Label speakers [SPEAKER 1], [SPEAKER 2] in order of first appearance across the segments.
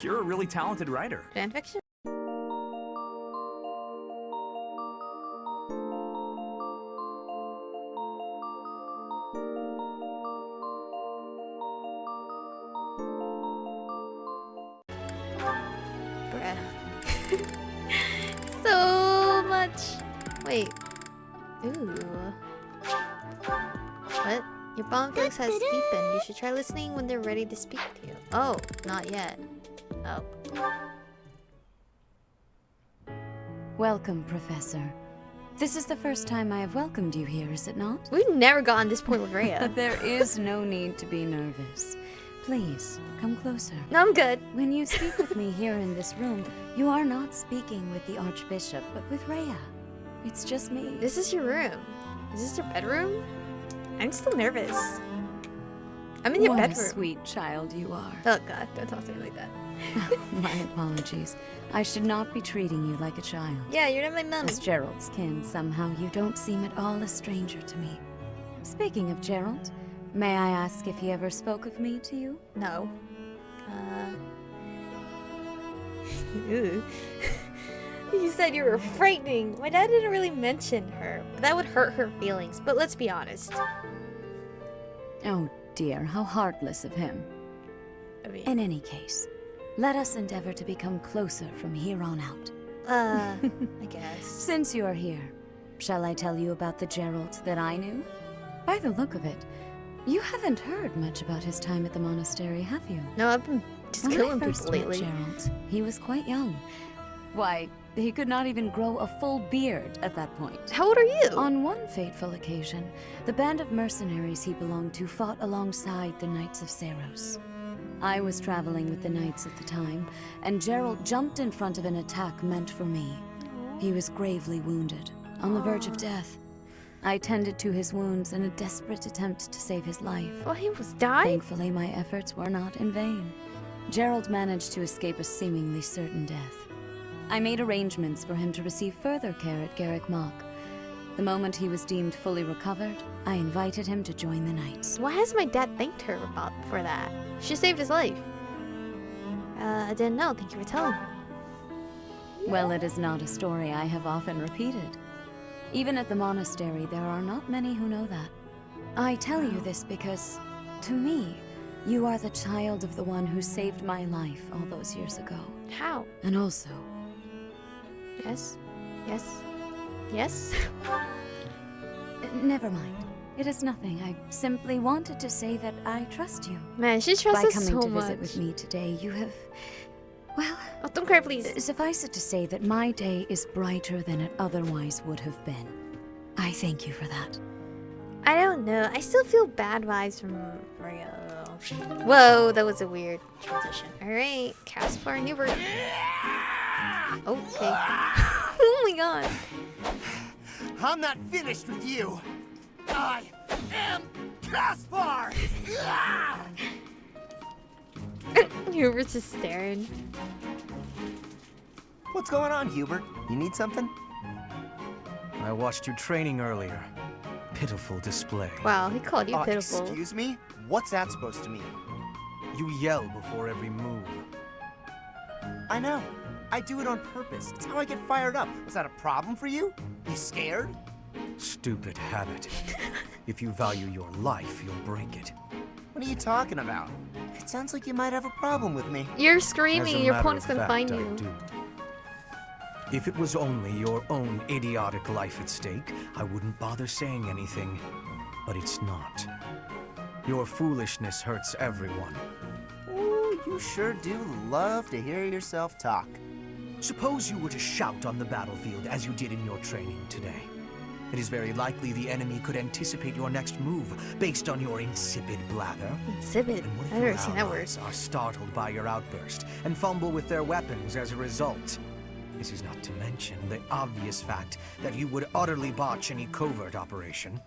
[SPEAKER 1] You're a really talented writer.
[SPEAKER 2] Fanfiction? Bruh. So much. Wait. Ooh. What? Your bond feelings has deepened. You should try listening when they're ready to speak to you. Oh, not yet. Oh.
[SPEAKER 3] Welcome, Professor. This is the first time I have welcomed you here, is it not?
[SPEAKER 2] We've never gotten this point with Rhea.
[SPEAKER 3] There is no need to be nervous. Please, come closer.
[SPEAKER 2] No, I'm good.
[SPEAKER 3] When you speak with me here in this room, you are not speaking with the Archbishop, but with Rhea. It's just me.
[SPEAKER 2] This is your room. Is this your bedroom? I'm still nervous. I'm in your
[SPEAKER 3] what
[SPEAKER 2] bedroom.
[SPEAKER 3] A sweet child you are.
[SPEAKER 2] Oh god, don't talk to me like that.
[SPEAKER 3] My apologies. I should not be treating you like a child.
[SPEAKER 2] Yeah, you're not my mom.
[SPEAKER 3] As Gerald's kin, somehow you don't seem at all a stranger to me. Speaking of Gerald, may I ask if he ever spoke of me to you?
[SPEAKER 2] No. Ew. You said you were frightening. My dad didn't really mention her, but that would hurt her feelings. But let's be honest.
[SPEAKER 3] Oh dear, how heartless of him.
[SPEAKER 2] I mean,
[SPEAKER 3] In any case, let us endeavor to become closer from here on out.
[SPEAKER 2] I guess.
[SPEAKER 3] Since you are here, shall I tell you about the Gerald that I knew? By the look of it, you haven't heard much about his time at the monastery, have you?
[SPEAKER 2] No, I've been just
[SPEAKER 3] When
[SPEAKER 2] killing
[SPEAKER 3] I first
[SPEAKER 2] people
[SPEAKER 3] met
[SPEAKER 2] lately.
[SPEAKER 3] Gerald, he was quite young. Why, he could not even grow a full beard at that point.
[SPEAKER 2] How old are you?
[SPEAKER 3] On one fateful occasion, the band of mercenaries he belonged to fought alongside the Knights of Saros. I was traveling with the Knights at the time, and Gerald jumped in front of an attack meant for me. He was gravely wounded, on the verge of death. I tended to his wounds in a desperate attempt to save his life.
[SPEAKER 2] Well, he was dying.
[SPEAKER 3] Thankfully, my efforts were not in vain. Gerald managed to escape a seemingly certain death. I made arrangements for him to receive further care at Garrick Mock. The moment he was deemed fully recovered, I invited him to join the Knights.
[SPEAKER 2] Why has my dad thanked her for that? She saved his life. I didn't know. Thank you for telling me.
[SPEAKER 3] Well, it is not a story I have often repeated. Even at the monastery, there are not many who know that. I tell you this because, to me, you are the child of the one who saved my life all those years ago.
[SPEAKER 2] How?
[SPEAKER 3] And also...
[SPEAKER 2] Yes? Yes? Yes?
[SPEAKER 3] Never mind. It is nothing. I simply wanted to say that I trust you.
[SPEAKER 2] Man, she trusts
[SPEAKER 3] By
[SPEAKER 2] us
[SPEAKER 3] coming
[SPEAKER 2] so
[SPEAKER 3] to
[SPEAKER 2] much.
[SPEAKER 3] visit with me today, you have... Well...
[SPEAKER 2] Oh, don't cry, please.
[SPEAKER 3] Suffice it to say that my day is brighter than it otherwise would have been. I thank you for that.
[SPEAKER 2] I don't know. I still feel bad vibes from Mario. Whoa, that was a weird transition. Alright, Caspar and Hubert. Okay. Oh my god.
[SPEAKER 4] I'm not finished with you. I am Caspar!
[SPEAKER 2] Hubert's just staring.
[SPEAKER 4] What's going on, Hubert? You need something?
[SPEAKER 1] I watched you training earlier. Pitiful display.
[SPEAKER 2] Wow, he called you pitiful.
[SPEAKER 4] Excuse me? What's that supposed to mean?
[SPEAKER 1] You yell before every move.
[SPEAKER 4] I know. I do it on purpose. It's how I get fired up. Was that a problem for you? You scared?
[SPEAKER 1] Stupid habit. If you value your life, you'll break it.
[SPEAKER 4] What are you talking about? It sounds like you might have a problem with me.
[SPEAKER 2] You're
[SPEAKER 1] As a
[SPEAKER 2] screaming. Your
[SPEAKER 1] matter
[SPEAKER 2] opponent's
[SPEAKER 1] of
[SPEAKER 2] gonna
[SPEAKER 1] fact,
[SPEAKER 2] find
[SPEAKER 1] I
[SPEAKER 2] you.
[SPEAKER 1] do. If it was only your own idiotic life at stake, I wouldn't bother saying anything. But it's not. Your foolishness hurts everyone.
[SPEAKER 4] Ooh, you sure do love to hear yourself talk.
[SPEAKER 1] Suppose you were to shout on the battlefield as you did in your training today. It is very likely the enemy could anticipate your next move based on your insipid blather.
[SPEAKER 2] Insipid.
[SPEAKER 1] And what if
[SPEAKER 2] I've
[SPEAKER 1] your
[SPEAKER 2] never seen that word.
[SPEAKER 1] allies are startled by your outburst and fumble with their weapons as a result? This is not to mention the obvious fact that you would utterly botch any covert operation.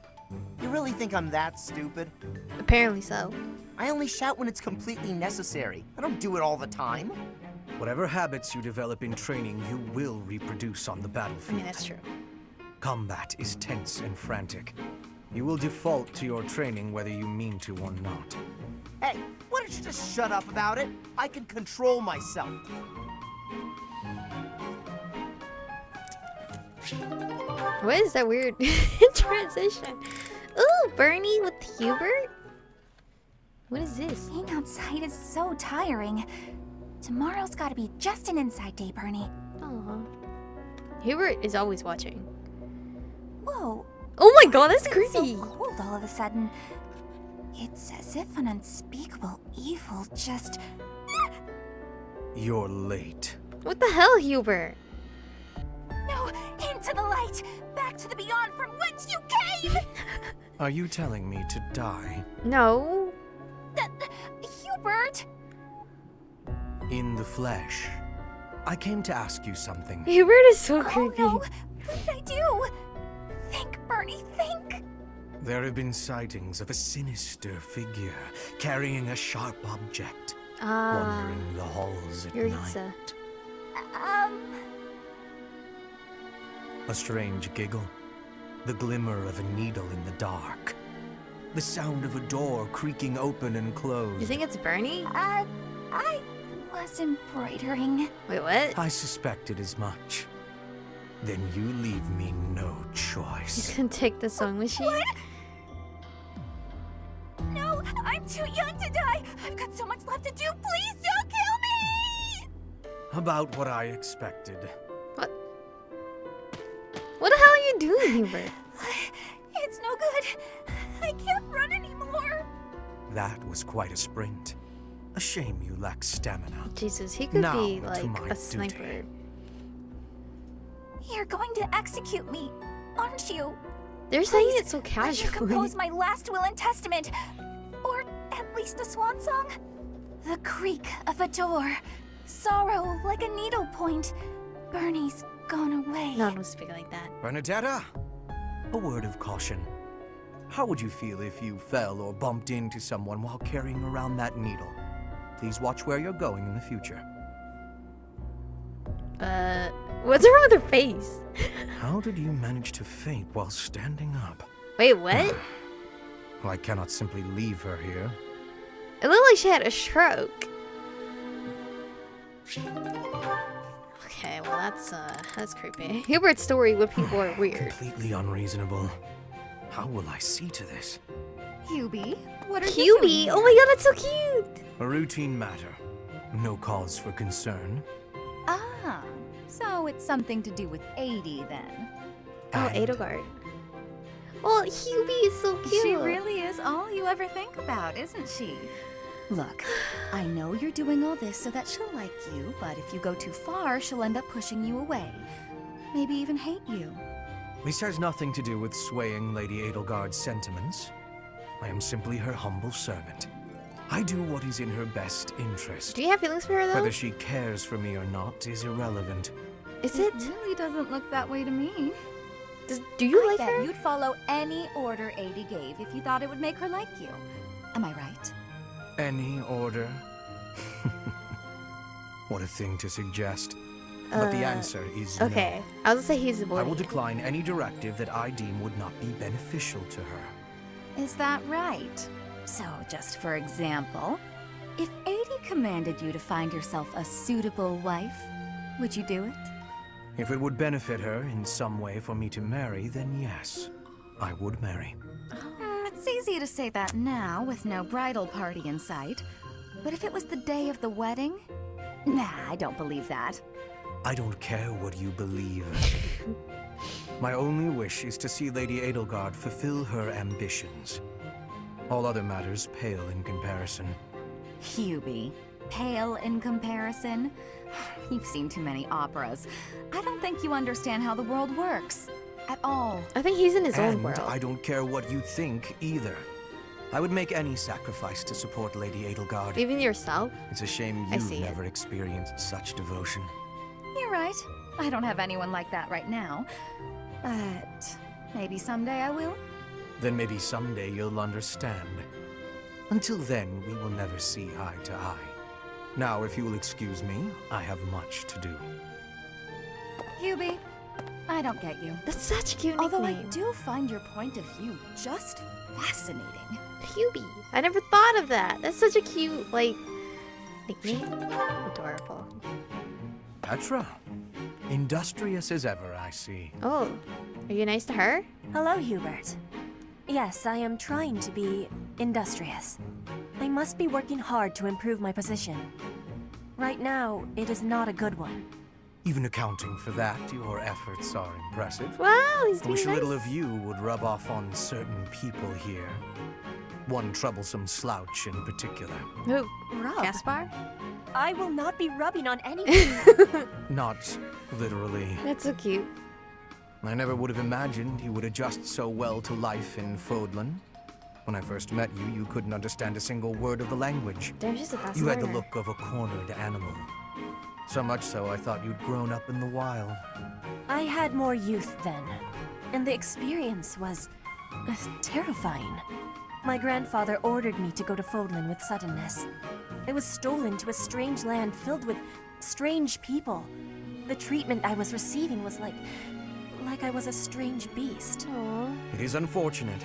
[SPEAKER 4] You really think I'm that stupid?
[SPEAKER 2] Apparently so.
[SPEAKER 4] I only shout when it's completely necessary. I don't do it all the time.
[SPEAKER 1] Whatever habits you develop in training, you will reproduce on the
[SPEAKER 2] I
[SPEAKER 1] battlefield.
[SPEAKER 2] mean, that's true.
[SPEAKER 1] Combat is tense and frantic. You will default to your training whether you mean to or not.
[SPEAKER 4] Hey, what you should just shut up about it. I can control myself.
[SPEAKER 2] What is that weird transition? Ooh, Bernie with Hubert? What is this?
[SPEAKER 5] Being outside is so tiring. Tomorrow's gotta be just an inside day, Bernie.
[SPEAKER 2] Aww. Hubert is always watching.
[SPEAKER 5] Whoa.
[SPEAKER 2] Oh my god, that's
[SPEAKER 5] It's
[SPEAKER 2] creepy!
[SPEAKER 5] so cold all of a sudden. It's as if an unspeakable evil just...
[SPEAKER 1] You're late.
[SPEAKER 2] What the hell, Hubert?
[SPEAKER 5] No! Into the light! Back to the beyond from whence you came!
[SPEAKER 1] Are you telling me to die?
[SPEAKER 2] No.
[SPEAKER 5] Hubert!
[SPEAKER 1] In the flesh. I came to ask you something.
[SPEAKER 2] Hubert is so
[SPEAKER 5] Oh
[SPEAKER 2] creepy.
[SPEAKER 5] no! What did I do? Think, Bernie, think!
[SPEAKER 1] There have been sightings of a sinister figure carrying a sharp object, wandering the halls at
[SPEAKER 2] Yuritsa.
[SPEAKER 1] night. A strange giggle, the glimmer of a needle in the dark, the sound of a door creaking open and closed.
[SPEAKER 2] You think it's Bernie?
[SPEAKER 5] I was embroidering.
[SPEAKER 2] Wait, what?
[SPEAKER 1] I suspected as much. Then you leave me no
[SPEAKER 2] He's
[SPEAKER 1] choice.
[SPEAKER 2] gonna take the sewing machine?
[SPEAKER 5] No, I'm too young to die! I've got so much left to do! Please don't kill me!
[SPEAKER 1] About what I expected.
[SPEAKER 2] What? What the hell are you doing, Hubert?
[SPEAKER 5] It's no good. I can't run anymore.
[SPEAKER 1] That was quite a sprint. A shame you lack stamina.
[SPEAKER 2] Jesus, he could
[SPEAKER 1] Now
[SPEAKER 2] be
[SPEAKER 1] to
[SPEAKER 2] like
[SPEAKER 1] my
[SPEAKER 2] a sniper.
[SPEAKER 1] duty.
[SPEAKER 5] You're going to execute me, aren't you?
[SPEAKER 2] They're saying
[SPEAKER 5] Please,
[SPEAKER 2] it so
[SPEAKER 5] let me
[SPEAKER 2] casually.
[SPEAKER 5] compose my last will and testament. Or at least a swan song. The creak of a door. Sorrow like a needle point. Bernie's gone away.
[SPEAKER 2] No, don't speak like that.
[SPEAKER 1] Bernadetta, a word of caution. How would you feel if you fell or bumped into someone while carrying around that needle? Please watch where you're going in the future.
[SPEAKER 2] What's wrong with her face?
[SPEAKER 1] How did you manage to faint while standing up?
[SPEAKER 2] Wait, what?
[SPEAKER 1] Well, I cannot simply leave her here.
[SPEAKER 2] It looked like she had a stroke. Okay, well that's creepy. Hubert's story with people are weird.
[SPEAKER 1] Completely unreasonable. How will I see to this?
[SPEAKER 3] Hubie, what are you doing
[SPEAKER 2] Hubie!
[SPEAKER 3] here?
[SPEAKER 2] Oh my god, that's so cute!
[SPEAKER 1] A routine matter. No cause for concern.
[SPEAKER 3] Ah, so it's something to do with 80 then.
[SPEAKER 2] Oh,
[SPEAKER 1] And
[SPEAKER 2] Edelgard. Oh, Hubie is so cute.
[SPEAKER 3] She really is all you ever think about, isn't she? Look, I know you're doing all this so that she'll like you, but if you go too far, she'll end up pushing you away. Maybe even hate you.
[SPEAKER 1] This has nothing to do with swaying Lady Edelgard's sentiments. I am simply her humble servant. I do what is in her best interest.
[SPEAKER 2] Do you have feelings for her though?
[SPEAKER 1] Whether she cares for me or not is irrelevant.
[SPEAKER 2] Is it?
[SPEAKER 3] really doesn't look that way to me.
[SPEAKER 2] Do you like
[SPEAKER 3] Bet
[SPEAKER 2] her?
[SPEAKER 3] you'd follow any order 80 gave if you thought it would make her like you. Am I right?
[SPEAKER 1] Any order? What a thing to suggest. But the answer is
[SPEAKER 2] Okay, I was gonna say he's a
[SPEAKER 1] no.
[SPEAKER 2] boy.
[SPEAKER 1] I will decline any directive that I deem would not be beneficial to her.
[SPEAKER 3] Is that right? So, just for example, if 80 commanded you to find yourself a suitable wife, would you do it?
[SPEAKER 1] If it would benefit her in some way for me to marry, then yes, I would marry.
[SPEAKER 3] It's easy to say that now with no bridal party in sight. But if it was the day of the wedding? Nah, I don't believe that.
[SPEAKER 1] I don't care what you believe. My only wish is to see Lady Edelgard fulfill her ambitions. All other matters pale in comparison.
[SPEAKER 3] Hubie, pale in comparison? You've seen too many operas. I don't think you understand how the world works. At all.
[SPEAKER 2] I think he's in his own
[SPEAKER 1] And
[SPEAKER 2] world.
[SPEAKER 1] I don't care what you think either. I would make any sacrifice to support Lady Edelgard.
[SPEAKER 2] Even yourself?
[SPEAKER 1] It's a shame
[SPEAKER 2] I
[SPEAKER 1] you've
[SPEAKER 2] see it.
[SPEAKER 1] never experienced such devotion.
[SPEAKER 3] You're right. I don't have anyone like that right now. But maybe someday I will.
[SPEAKER 1] Then maybe someday you'll understand. Until then, we will never see eye to eye. Now, if you will excuse me, I have much to do.
[SPEAKER 3] Hubie, I don't get you.
[SPEAKER 2] That's such a cute
[SPEAKER 3] Although
[SPEAKER 2] nickname.
[SPEAKER 3] I do find your point of view just fascinating.
[SPEAKER 2] Hubie. I never thought of that. That's such a cute, like, nickname. Adorable.
[SPEAKER 1] Petra. Industrious as ever, I see.
[SPEAKER 2] Oh, are you nice to her?
[SPEAKER 6] Hello, Hubert. Yes, I am trying to be industrious. I must be working hard to improve my position. Right now, it is not a good one.
[SPEAKER 1] Even accounting for that, your efforts are impressive.
[SPEAKER 2] Wow, he's
[SPEAKER 1] I
[SPEAKER 2] being
[SPEAKER 1] wish
[SPEAKER 2] nice.
[SPEAKER 1] a little of you would rub off on certain people here. One troublesome slouch in particular.
[SPEAKER 2] Who?
[SPEAKER 6] Rub?
[SPEAKER 2] Gaspar?
[SPEAKER 6] I will not be rubbing on anything.
[SPEAKER 1] Not literally.
[SPEAKER 2] That's so cute.
[SPEAKER 1] I never would have imagined you would adjust so well to life in Fodlan. When I first met you, you couldn't understand a single word of the language.
[SPEAKER 2] Damn, she's a fast
[SPEAKER 1] You had the
[SPEAKER 2] learner.
[SPEAKER 1] look of a cornered animal. So much so, I thought you'd grown up in the wild.
[SPEAKER 6] I had more youth then, and the experience was terrifying. My grandfather ordered me to go to Fodlan with suddenness. I was stolen to a strange land filled with strange people. The treatment I was receiving was like I was a strange beast.
[SPEAKER 2] Aw.
[SPEAKER 1] It is unfortunate,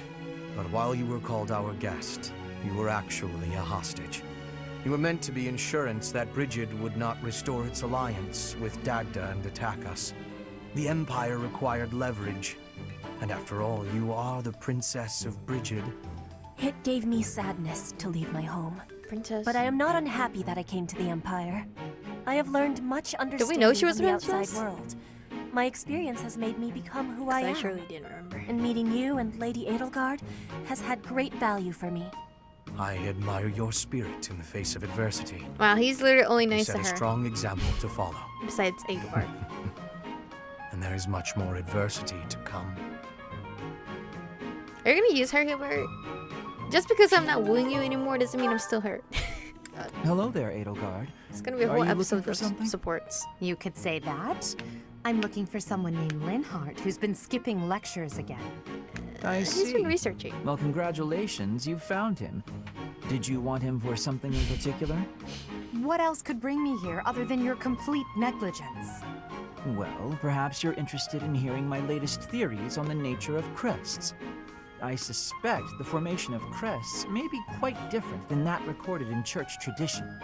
[SPEAKER 1] but while you were called our guest, you were actually a hostage. You were meant to be insurance that Brigid would not restore its alliance with Dagda and attack us. The Empire required leverage, and after all, you are the Princess of Brigid.
[SPEAKER 6] It gave me sadness to leave my home.
[SPEAKER 2] Princess.
[SPEAKER 6] But I am not unhappy that I came to the Empire. I have learned much understanding
[SPEAKER 2] know she was
[SPEAKER 6] from the
[SPEAKER 2] a
[SPEAKER 6] outside
[SPEAKER 2] princess?
[SPEAKER 6] world. My experience has made me become who I
[SPEAKER 2] I
[SPEAKER 6] am.
[SPEAKER 2] surely didn't remember.
[SPEAKER 6] And meeting you and Lady Edelgard has had great value for me.
[SPEAKER 1] I admire your spirit in the face of adversity.
[SPEAKER 2] Wow, he's literally only
[SPEAKER 1] You
[SPEAKER 2] nice
[SPEAKER 1] set
[SPEAKER 2] to
[SPEAKER 1] a
[SPEAKER 2] her.
[SPEAKER 1] strong example to follow,
[SPEAKER 2] Besides Edelgard.
[SPEAKER 1] and there is much more adversity to come.
[SPEAKER 2] Are you gonna use her, Hubert? Just because I'm not wooing you anymore doesn't mean I'm still hurt.
[SPEAKER 7] Hello there, Edelgard.
[SPEAKER 2] It's gonna be a
[SPEAKER 7] Are
[SPEAKER 2] whole
[SPEAKER 7] you looking
[SPEAKER 2] episode
[SPEAKER 7] for
[SPEAKER 2] of
[SPEAKER 7] something?
[SPEAKER 2] supports.
[SPEAKER 8] You could say that. I'm looking for someone named Linhardt who's been skipping lectures again.
[SPEAKER 7] I
[SPEAKER 2] He's
[SPEAKER 7] see.
[SPEAKER 2] been researching.
[SPEAKER 7] Well, congratulations, you found him. Did you want him for something in particular?
[SPEAKER 8] What else could bring me here other than your complete negligence?
[SPEAKER 7] Well, perhaps you're interested in hearing my latest theories on the nature of crests. I suspect the formation of crests may be quite different than that recorded in church tradition.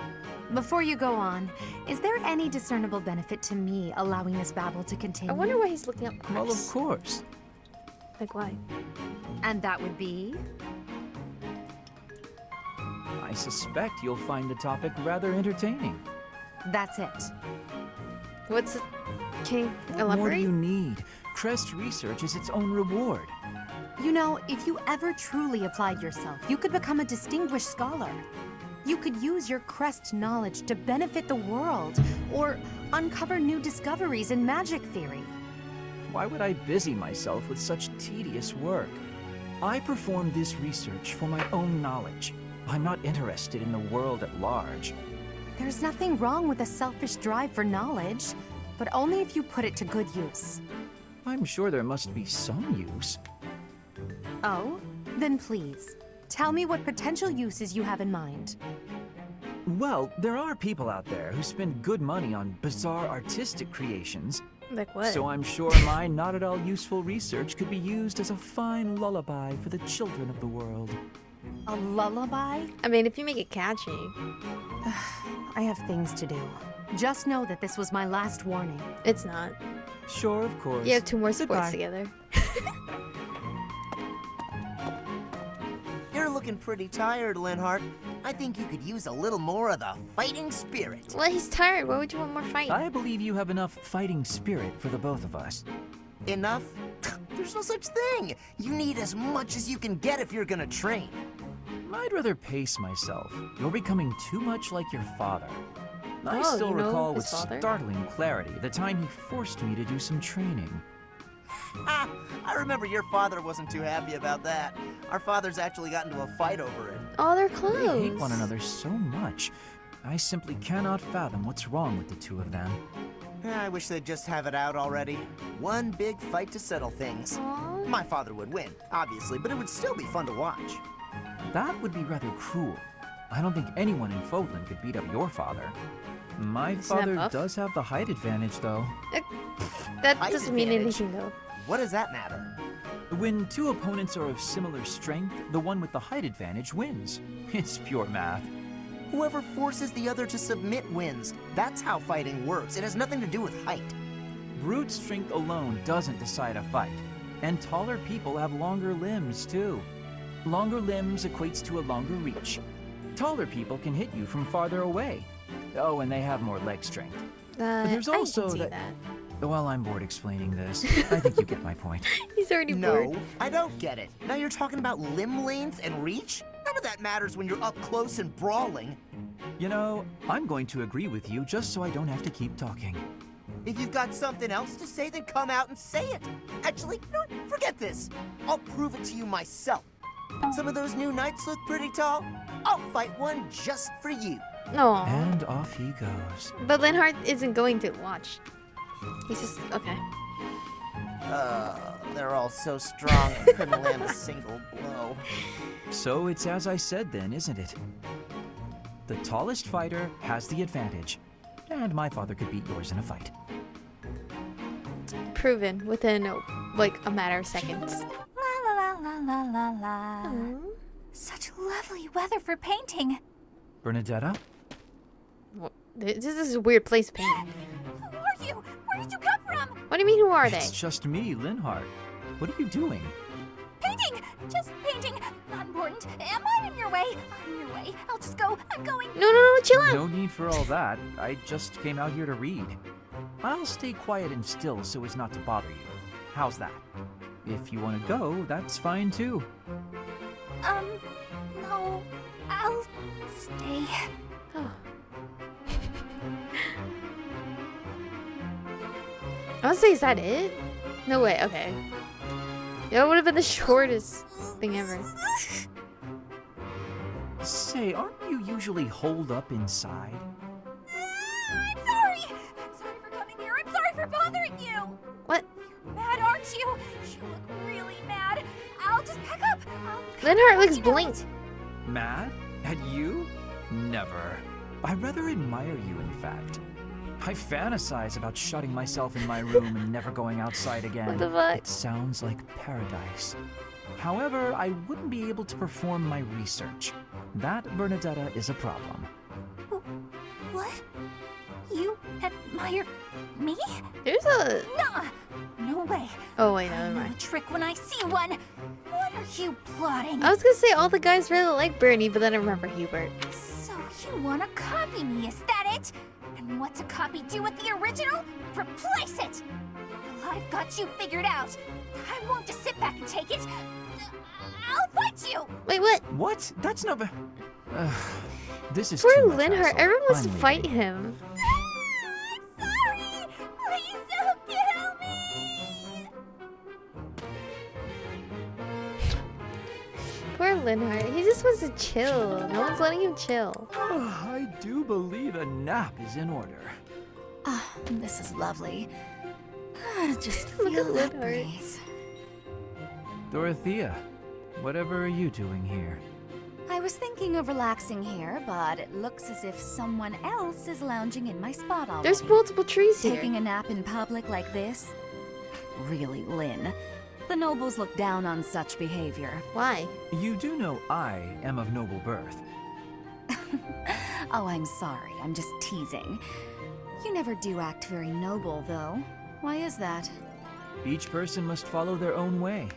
[SPEAKER 8] Before you go on, is there any discernible benefit to me allowing this babble to continue?
[SPEAKER 2] I wonder why he's looking up
[SPEAKER 7] Well, of
[SPEAKER 2] quests.
[SPEAKER 7] course.
[SPEAKER 2] Like why?
[SPEAKER 8] And that would be?
[SPEAKER 7] I suspect you'll find the topic rather entertaining.
[SPEAKER 8] That's it.
[SPEAKER 2] What's it? Can you
[SPEAKER 7] What more do
[SPEAKER 2] elaborate?
[SPEAKER 7] you need? Crest research is its own reward.
[SPEAKER 8] You know, if you ever truly applied yourself, you could become a distinguished scholar. You could use your crest knowledge to benefit the world, or uncover new discoveries in magic theory.
[SPEAKER 7] Why would I busy myself with such tedious work? I perform this research for my own knowledge. I'm not interested in the world at large.
[SPEAKER 8] There's nothing wrong with a selfish drive for knowledge, but only if you put it to good use.
[SPEAKER 7] I'm sure there must be some use.
[SPEAKER 8] Oh? Then please, tell me what potential uses you have in mind.
[SPEAKER 7] Well, there are people out there who spend good money on bizarre artistic creations,
[SPEAKER 2] Like what?
[SPEAKER 7] so I'm sure my not at all useful research could be used as a fine lullaby for the children of the world.
[SPEAKER 8] A lullaby?
[SPEAKER 2] I mean, if you make it catchy.
[SPEAKER 8] I have things to do. Just know that this was my last warning.
[SPEAKER 2] It's not.
[SPEAKER 7] Sure, of course.
[SPEAKER 2] You have two more sports
[SPEAKER 7] Goodbye.
[SPEAKER 2] together.
[SPEAKER 4] You're looking pretty tired, Linhardt. I think you could use a little more of the fighting spirit.
[SPEAKER 2] Well, he's tired. Why would you want more fighting?
[SPEAKER 7] I believe you have enough fighting spirit for the both of us.
[SPEAKER 4] Enough? There's no such thing. You need as much as you can get if you're gonna train.
[SPEAKER 7] I'd rather pace myself. You're becoming too much like your father. I
[SPEAKER 2] Oh,
[SPEAKER 7] still
[SPEAKER 2] you know
[SPEAKER 7] recall with
[SPEAKER 2] his father?
[SPEAKER 7] startling clarity the time he forced me to do some training.
[SPEAKER 4] Ah, I remember your father wasn't too happy about that. Our fathers actually got into a fight over it.
[SPEAKER 2] Oh, they're
[SPEAKER 7] They
[SPEAKER 2] close.
[SPEAKER 7] hate one another so much. I simply cannot fathom what's wrong with the two of them.
[SPEAKER 4] I wish they'd just have it out already. One big fight to settle things.
[SPEAKER 2] Aw.
[SPEAKER 4] My father would win, obviously, but it would still be fun to watch.
[SPEAKER 7] That would be rather cruel. I don't think anyone in Fodlan could beat up your father. My
[SPEAKER 2] that
[SPEAKER 7] father
[SPEAKER 2] buff?
[SPEAKER 7] does have the height advantage, though.
[SPEAKER 2] That
[SPEAKER 4] Height
[SPEAKER 2] doesn't mean
[SPEAKER 4] advantage.
[SPEAKER 2] anything though.
[SPEAKER 4] What does that matter?
[SPEAKER 7] When two opponents are of similar strength, the one with the height advantage wins. It's pure math.
[SPEAKER 4] Whoever forces the other to submit wins. That's how fighting works. It has nothing to do with height.
[SPEAKER 7] Brute strength alone doesn't decide a fight. And taller people have longer limbs, too. Longer limbs equates to a longer reach. Taller people can hit you from farther away. Oh, and they have more leg strength. But there's also
[SPEAKER 2] I can see
[SPEAKER 7] that.
[SPEAKER 2] that.
[SPEAKER 7] Well, I'm bored explaining this. I think you get my point.
[SPEAKER 2] He's already
[SPEAKER 4] No,
[SPEAKER 2] bored.
[SPEAKER 4] I don't get it. Now you're talking about limb length and reach? None of that matters when you're up close and brawling.
[SPEAKER 7] You know, I'm going to agree with you just so I don't have to keep talking.
[SPEAKER 4] If you've got something else to say, then come out and say it. Actually, you know what? Forget this. I'll prove it to you myself. Some of those new knights look pretty tall. I'll fight one just for you.
[SPEAKER 2] No.
[SPEAKER 7] And off he goes.
[SPEAKER 2] But Linhardt isn't going to watch. He's just okay.
[SPEAKER 4] They're all so strong I couldn't land a single blow.
[SPEAKER 7] So it's as I said then, isn't it? The tallest fighter has the advantage. And my father could beat yours in a fight.
[SPEAKER 2] Proven within like a matter of seconds.
[SPEAKER 5] La la la la la la la. Such lovely weather for painting.
[SPEAKER 7] Bernadetta?
[SPEAKER 2] This is a weird place to paint.
[SPEAKER 5] Who are you? Where did you come from?
[SPEAKER 2] What do you mean, who are they?
[SPEAKER 7] It's just me, Linhardt. What are you doing?
[SPEAKER 5] Painting! Just painting. Not important. Am I in your way? I'm in your way. I'll just go. I'm going.
[SPEAKER 2] No, chill out.
[SPEAKER 7] No need for all that. I just came out here to read. I'll stay quiet and still so as not to bother you. How's that? If you want to go, that's fine too.
[SPEAKER 5] No. I'll stay.
[SPEAKER 2] I was say, is that it? No way. Okay. That would have been the shortest thing ever.
[SPEAKER 7] Say, aren't you usually holed up inside?
[SPEAKER 5] I'm sorry. I'm sorry for coming here. I'm sorry for bothering you.
[SPEAKER 2] What?
[SPEAKER 5] You're mad, aren't you? You look really mad. I'll just pack up.
[SPEAKER 2] Linhardt looks
[SPEAKER 5] You know
[SPEAKER 2] blinked.
[SPEAKER 7] Mad? At you? Never. I rather admire you, in fact. I fantasize about shutting myself in my room and never going outside again.
[SPEAKER 2] What the fuck?
[SPEAKER 7] It sounds like paradise. However, I wouldn't be able to perform my research. That, Bernadetta, is a problem.
[SPEAKER 5] What? You admire me?
[SPEAKER 2] There's a.
[SPEAKER 5] Nah. No way.
[SPEAKER 2] Oh wait, no,
[SPEAKER 5] I
[SPEAKER 2] never
[SPEAKER 5] know a
[SPEAKER 2] mind.
[SPEAKER 5] trick when I see one. What are you plotting?
[SPEAKER 2] I was gonna say all the guys really like Bernie, but then I remember Hubert.
[SPEAKER 5] So you wanna copy me, is that it? And what's a copy do with the original? Replace it! Well, I've got you figured out. I won't just sit back and take it. I'll fight you!
[SPEAKER 2] Wait, what?
[SPEAKER 7] What? That's not. This is
[SPEAKER 2] Poor
[SPEAKER 7] too much
[SPEAKER 2] Linhardt.
[SPEAKER 7] hassle.
[SPEAKER 2] Everyone wants to
[SPEAKER 7] I'm
[SPEAKER 2] fight
[SPEAKER 7] leaving.
[SPEAKER 2] him.
[SPEAKER 5] I'm sorry! Please don't kill me!
[SPEAKER 2] Poor Linhardt. He just wants to chill. No one's letting him chill.
[SPEAKER 7] I do believe a nap is in order.
[SPEAKER 3] Ah, this is lovely. Just
[SPEAKER 2] Look
[SPEAKER 3] feel
[SPEAKER 2] at
[SPEAKER 3] that
[SPEAKER 2] Linhardt.
[SPEAKER 3] breeze.
[SPEAKER 7] Dorothea, whatever are you doing here?
[SPEAKER 3] I was thinking of relaxing here, but it looks as if someone else is lounging in my spot already.
[SPEAKER 2] There's multiple trees here.
[SPEAKER 3] Taking a nap in public like this? Really, Lynn? The nobles look down on such behavior.
[SPEAKER 2] Why?
[SPEAKER 7] You do know I am of noble birth.
[SPEAKER 3] Oh, I'm sorry. I'm just teasing. You never do act very noble, though. Why is that?
[SPEAKER 7] Each person must follow their own way.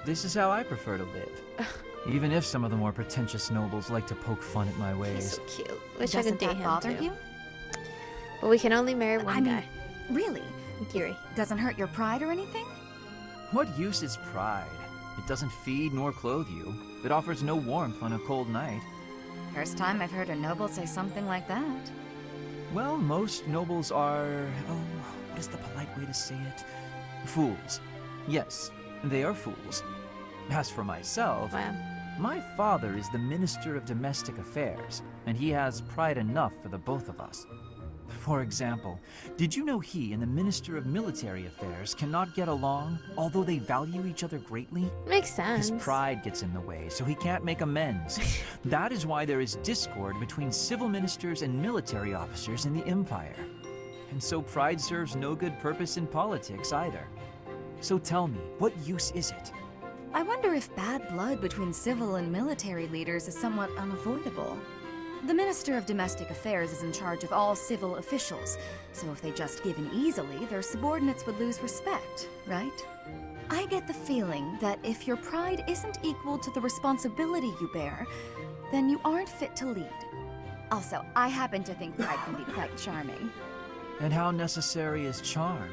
[SPEAKER 7] This is how I prefer to live. Even if some of the more pretentious nobles like to poke fun at my
[SPEAKER 2] He's
[SPEAKER 7] ways.
[SPEAKER 2] so cute. Wish I could
[SPEAKER 3] Doesn't
[SPEAKER 2] date
[SPEAKER 3] that
[SPEAKER 2] him
[SPEAKER 3] bother
[SPEAKER 2] too.
[SPEAKER 3] you?
[SPEAKER 2] But we can only marry one
[SPEAKER 3] I mean,
[SPEAKER 2] guy.
[SPEAKER 3] really?
[SPEAKER 2] Kiri.
[SPEAKER 3] Doesn't hurt your pride or anything?
[SPEAKER 7] What use is pride? It doesn't feed nor clothe you. It offers no warmth on a cold night.
[SPEAKER 3] First time I've heard a noble say something like that.
[SPEAKER 7] Well, most nobles are... oh, what is the polite way to say it? Fools. Yes, they are fools. As for myself,
[SPEAKER 2] Wow.
[SPEAKER 7] my father is the Minister of Domestic Affairs, and he has pride enough for the both of us. For example, did you know he and the Minister of Military Affairs cannot get along, although they value each other greatly?
[SPEAKER 2] Makes sense.
[SPEAKER 7] His pride gets in the way, so he can't make amends. That is why there is discord between civil ministers and military officers in the Empire. And so pride serves no good purpose in politics either. So tell me, what use is it?
[SPEAKER 3] I wonder if bad blood between civil and military leaders is somewhat unavoidable. The Minister of Domestic Affairs is in charge of all civil officials, so if they just give in easily, their subordinates would lose respect, right? I get the feeling that if your pride isn't equal to the responsibility you bear, then you aren't fit to lead. Also, I happen to think pride can be quite charming.
[SPEAKER 7] And how necessary is charm?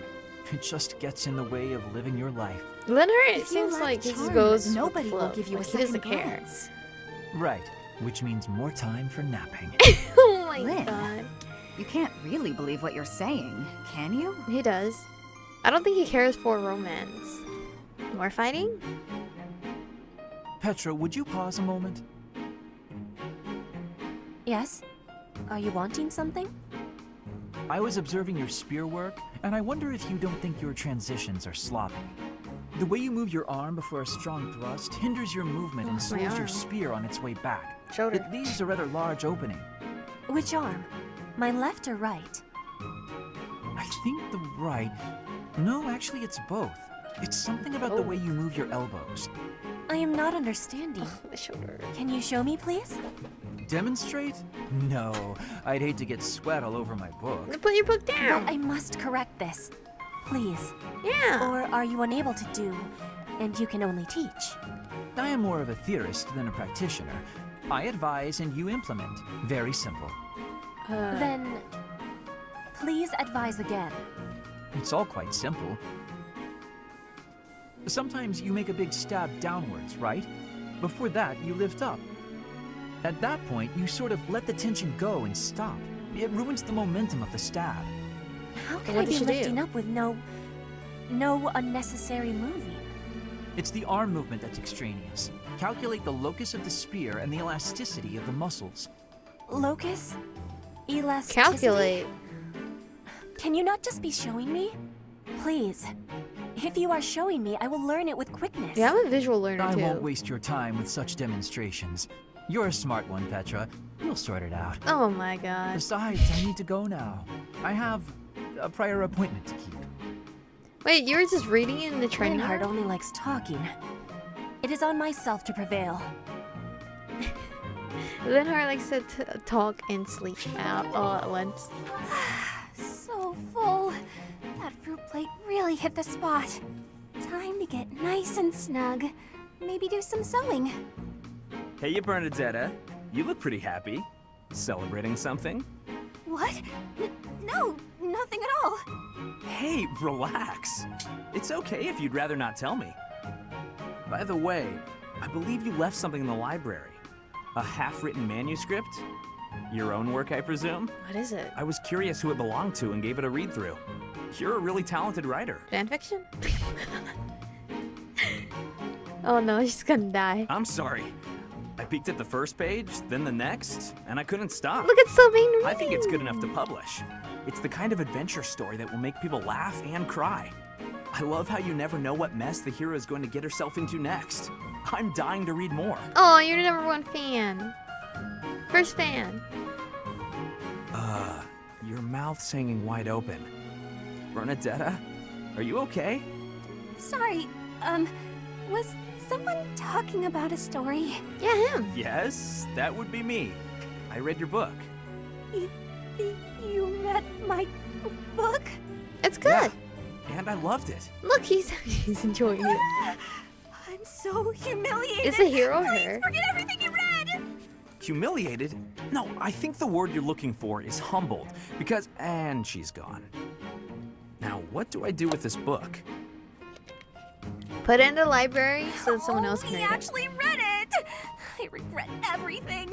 [SPEAKER 7] It just gets in the way of living your life.
[SPEAKER 2] Leonard, it
[SPEAKER 6] If you
[SPEAKER 2] seems
[SPEAKER 6] lack
[SPEAKER 2] like he just
[SPEAKER 6] charm,
[SPEAKER 2] goes with
[SPEAKER 6] nobody
[SPEAKER 2] the
[SPEAKER 6] will
[SPEAKER 2] flow.
[SPEAKER 6] give you
[SPEAKER 2] Like,
[SPEAKER 6] a
[SPEAKER 2] he doesn't
[SPEAKER 6] second
[SPEAKER 2] care.
[SPEAKER 6] glance.
[SPEAKER 7] Right, which means more time for napping.
[SPEAKER 2] Oh my
[SPEAKER 3] Lynn.
[SPEAKER 2] god.
[SPEAKER 3] You can't really believe what you're saying, can you?
[SPEAKER 2] He does. I don't think he cares for romance. More fighting?
[SPEAKER 7] Petra, would you pause a moment?
[SPEAKER 6] Yes? Are you wanting something?
[SPEAKER 7] I was observing your spear work, and I wonder if you don't think your transitions are sloppy. The way you move your arm before a strong thrust hinders your movement and
[SPEAKER 2] my
[SPEAKER 7] slows your
[SPEAKER 2] arm.
[SPEAKER 7] spear on its way back.
[SPEAKER 2] Shoulder.
[SPEAKER 7] It leaves a rather large opening.
[SPEAKER 6] Which arm? My left or right?
[SPEAKER 7] I think the right... No, actually it's both. It's something about the way you move your elbows.
[SPEAKER 6] I am not understanding.
[SPEAKER 2] My shoulder.
[SPEAKER 6] Can you show me, please?
[SPEAKER 7] Demonstrate? No, I'd hate to get sweat all over my book.
[SPEAKER 2] Put your book
[SPEAKER 6] But
[SPEAKER 2] down.
[SPEAKER 6] I must correct this. Please.
[SPEAKER 2] Yeah.
[SPEAKER 6] Or are you unable to do, and you can only teach?
[SPEAKER 7] I am more of a theorist than a practitioner. I advise and you implement. Very simple.
[SPEAKER 6] Then, please advise again.
[SPEAKER 7] It's all quite simple. Sometimes you make a big stab downwards, right? Before that, you lift up. At that point, you sort of let the tension go and stop. It ruins the momentum of the stab.
[SPEAKER 6] How can
[SPEAKER 2] what
[SPEAKER 6] I
[SPEAKER 2] does
[SPEAKER 6] be
[SPEAKER 2] she do?
[SPEAKER 6] lifting up with no unnecessary moving?
[SPEAKER 7] It's the arm movement that's extraneous. Calculate the locus of the spear and the elasticity of the muscles.
[SPEAKER 6] Locus? Elasticity?
[SPEAKER 2] Calculate.
[SPEAKER 6] Can you not just be showing me? Please. If you are showing me, I will learn it with quickness.
[SPEAKER 2] Yeah, I'm a visual learner
[SPEAKER 7] I
[SPEAKER 2] too.
[SPEAKER 7] won't waste your time with such demonstrations. You're a smart one, Petra. We'll sort it out.
[SPEAKER 2] Oh my god.
[SPEAKER 7] Besides, I need to go now. I have a prior appointment to keep.
[SPEAKER 2] Wait, you were just reading it in the training
[SPEAKER 6] Reinhardt
[SPEAKER 2] room?
[SPEAKER 6] only likes talking. It is on myself to prevail.
[SPEAKER 2] Leonard likes to talk and sleep out all at once.
[SPEAKER 5] So full. That fruit plate really hit the spot. Time to get nice and snug. Maybe do some sewing.
[SPEAKER 9] Hey, you Bernadetta. You look pretty happy. Celebrating something?
[SPEAKER 5] What? No, nothing at all.
[SPEAKER 9] Hey, relax. It's okay if you'd rather not tell me. By the way, I believe you left something in the library. A half-written manuscript? Your own work, I presume?
[SPEAKER 2] What is it?
[SPEAKER 9] I was curious who it belonged to and gave it a read-through. You're a really talented writer.
[SPEAKER 2] Fanfiction? Oh no, she's gonna die.
[SPEAKER 9] I'm sorry. I peeked at the first page, then the next, and I couldn't stop.
[SPEAKER 2] Look at so mean.
[SPEAKER 9] I think it's good enough to publish. It's the kind of adventure story that will make people laugh and cry. I love how you never know what mess the hero is going to get herself into next. I'm dying to read more.
[SPEAKER 2] Oh, you're the #1 fan. First fan.
[SPEAKER 9] Your mouth's hanging wide open. Bernadetta, are you okay?
[SPEAKER 5] Sorry, was someone talking about a story?
[SPEAKER 2] Yeah, him.
[SPEAKER 9] Yes, that would be me. I read your book.
[SPEAKER 5] You read my book?
[SPEAKER 2] It's good.
[SPEAKER 9] Yeah, and I loved it.
[SPEAKER 2] Look, he's enjoying it.
[SPEAKER 5] I'm so humiliated.
[SPEAKER 2] Is the hero
[SPEAKER 5] Please
[SPEAKER 2] her?
[SPEAKER 5] forget everything you read.
[SPEAKER 9] Humiliated? No, I think the word you're looking for is humbled, because... And she's gone. Now, what do I do with this book?
[SPEAKER 2] Put it in the library so that someone else can
[SPEAKER 5] He
[SPEAKER 2] read it.
[SPEAKER 5] actually read it. I regret everything.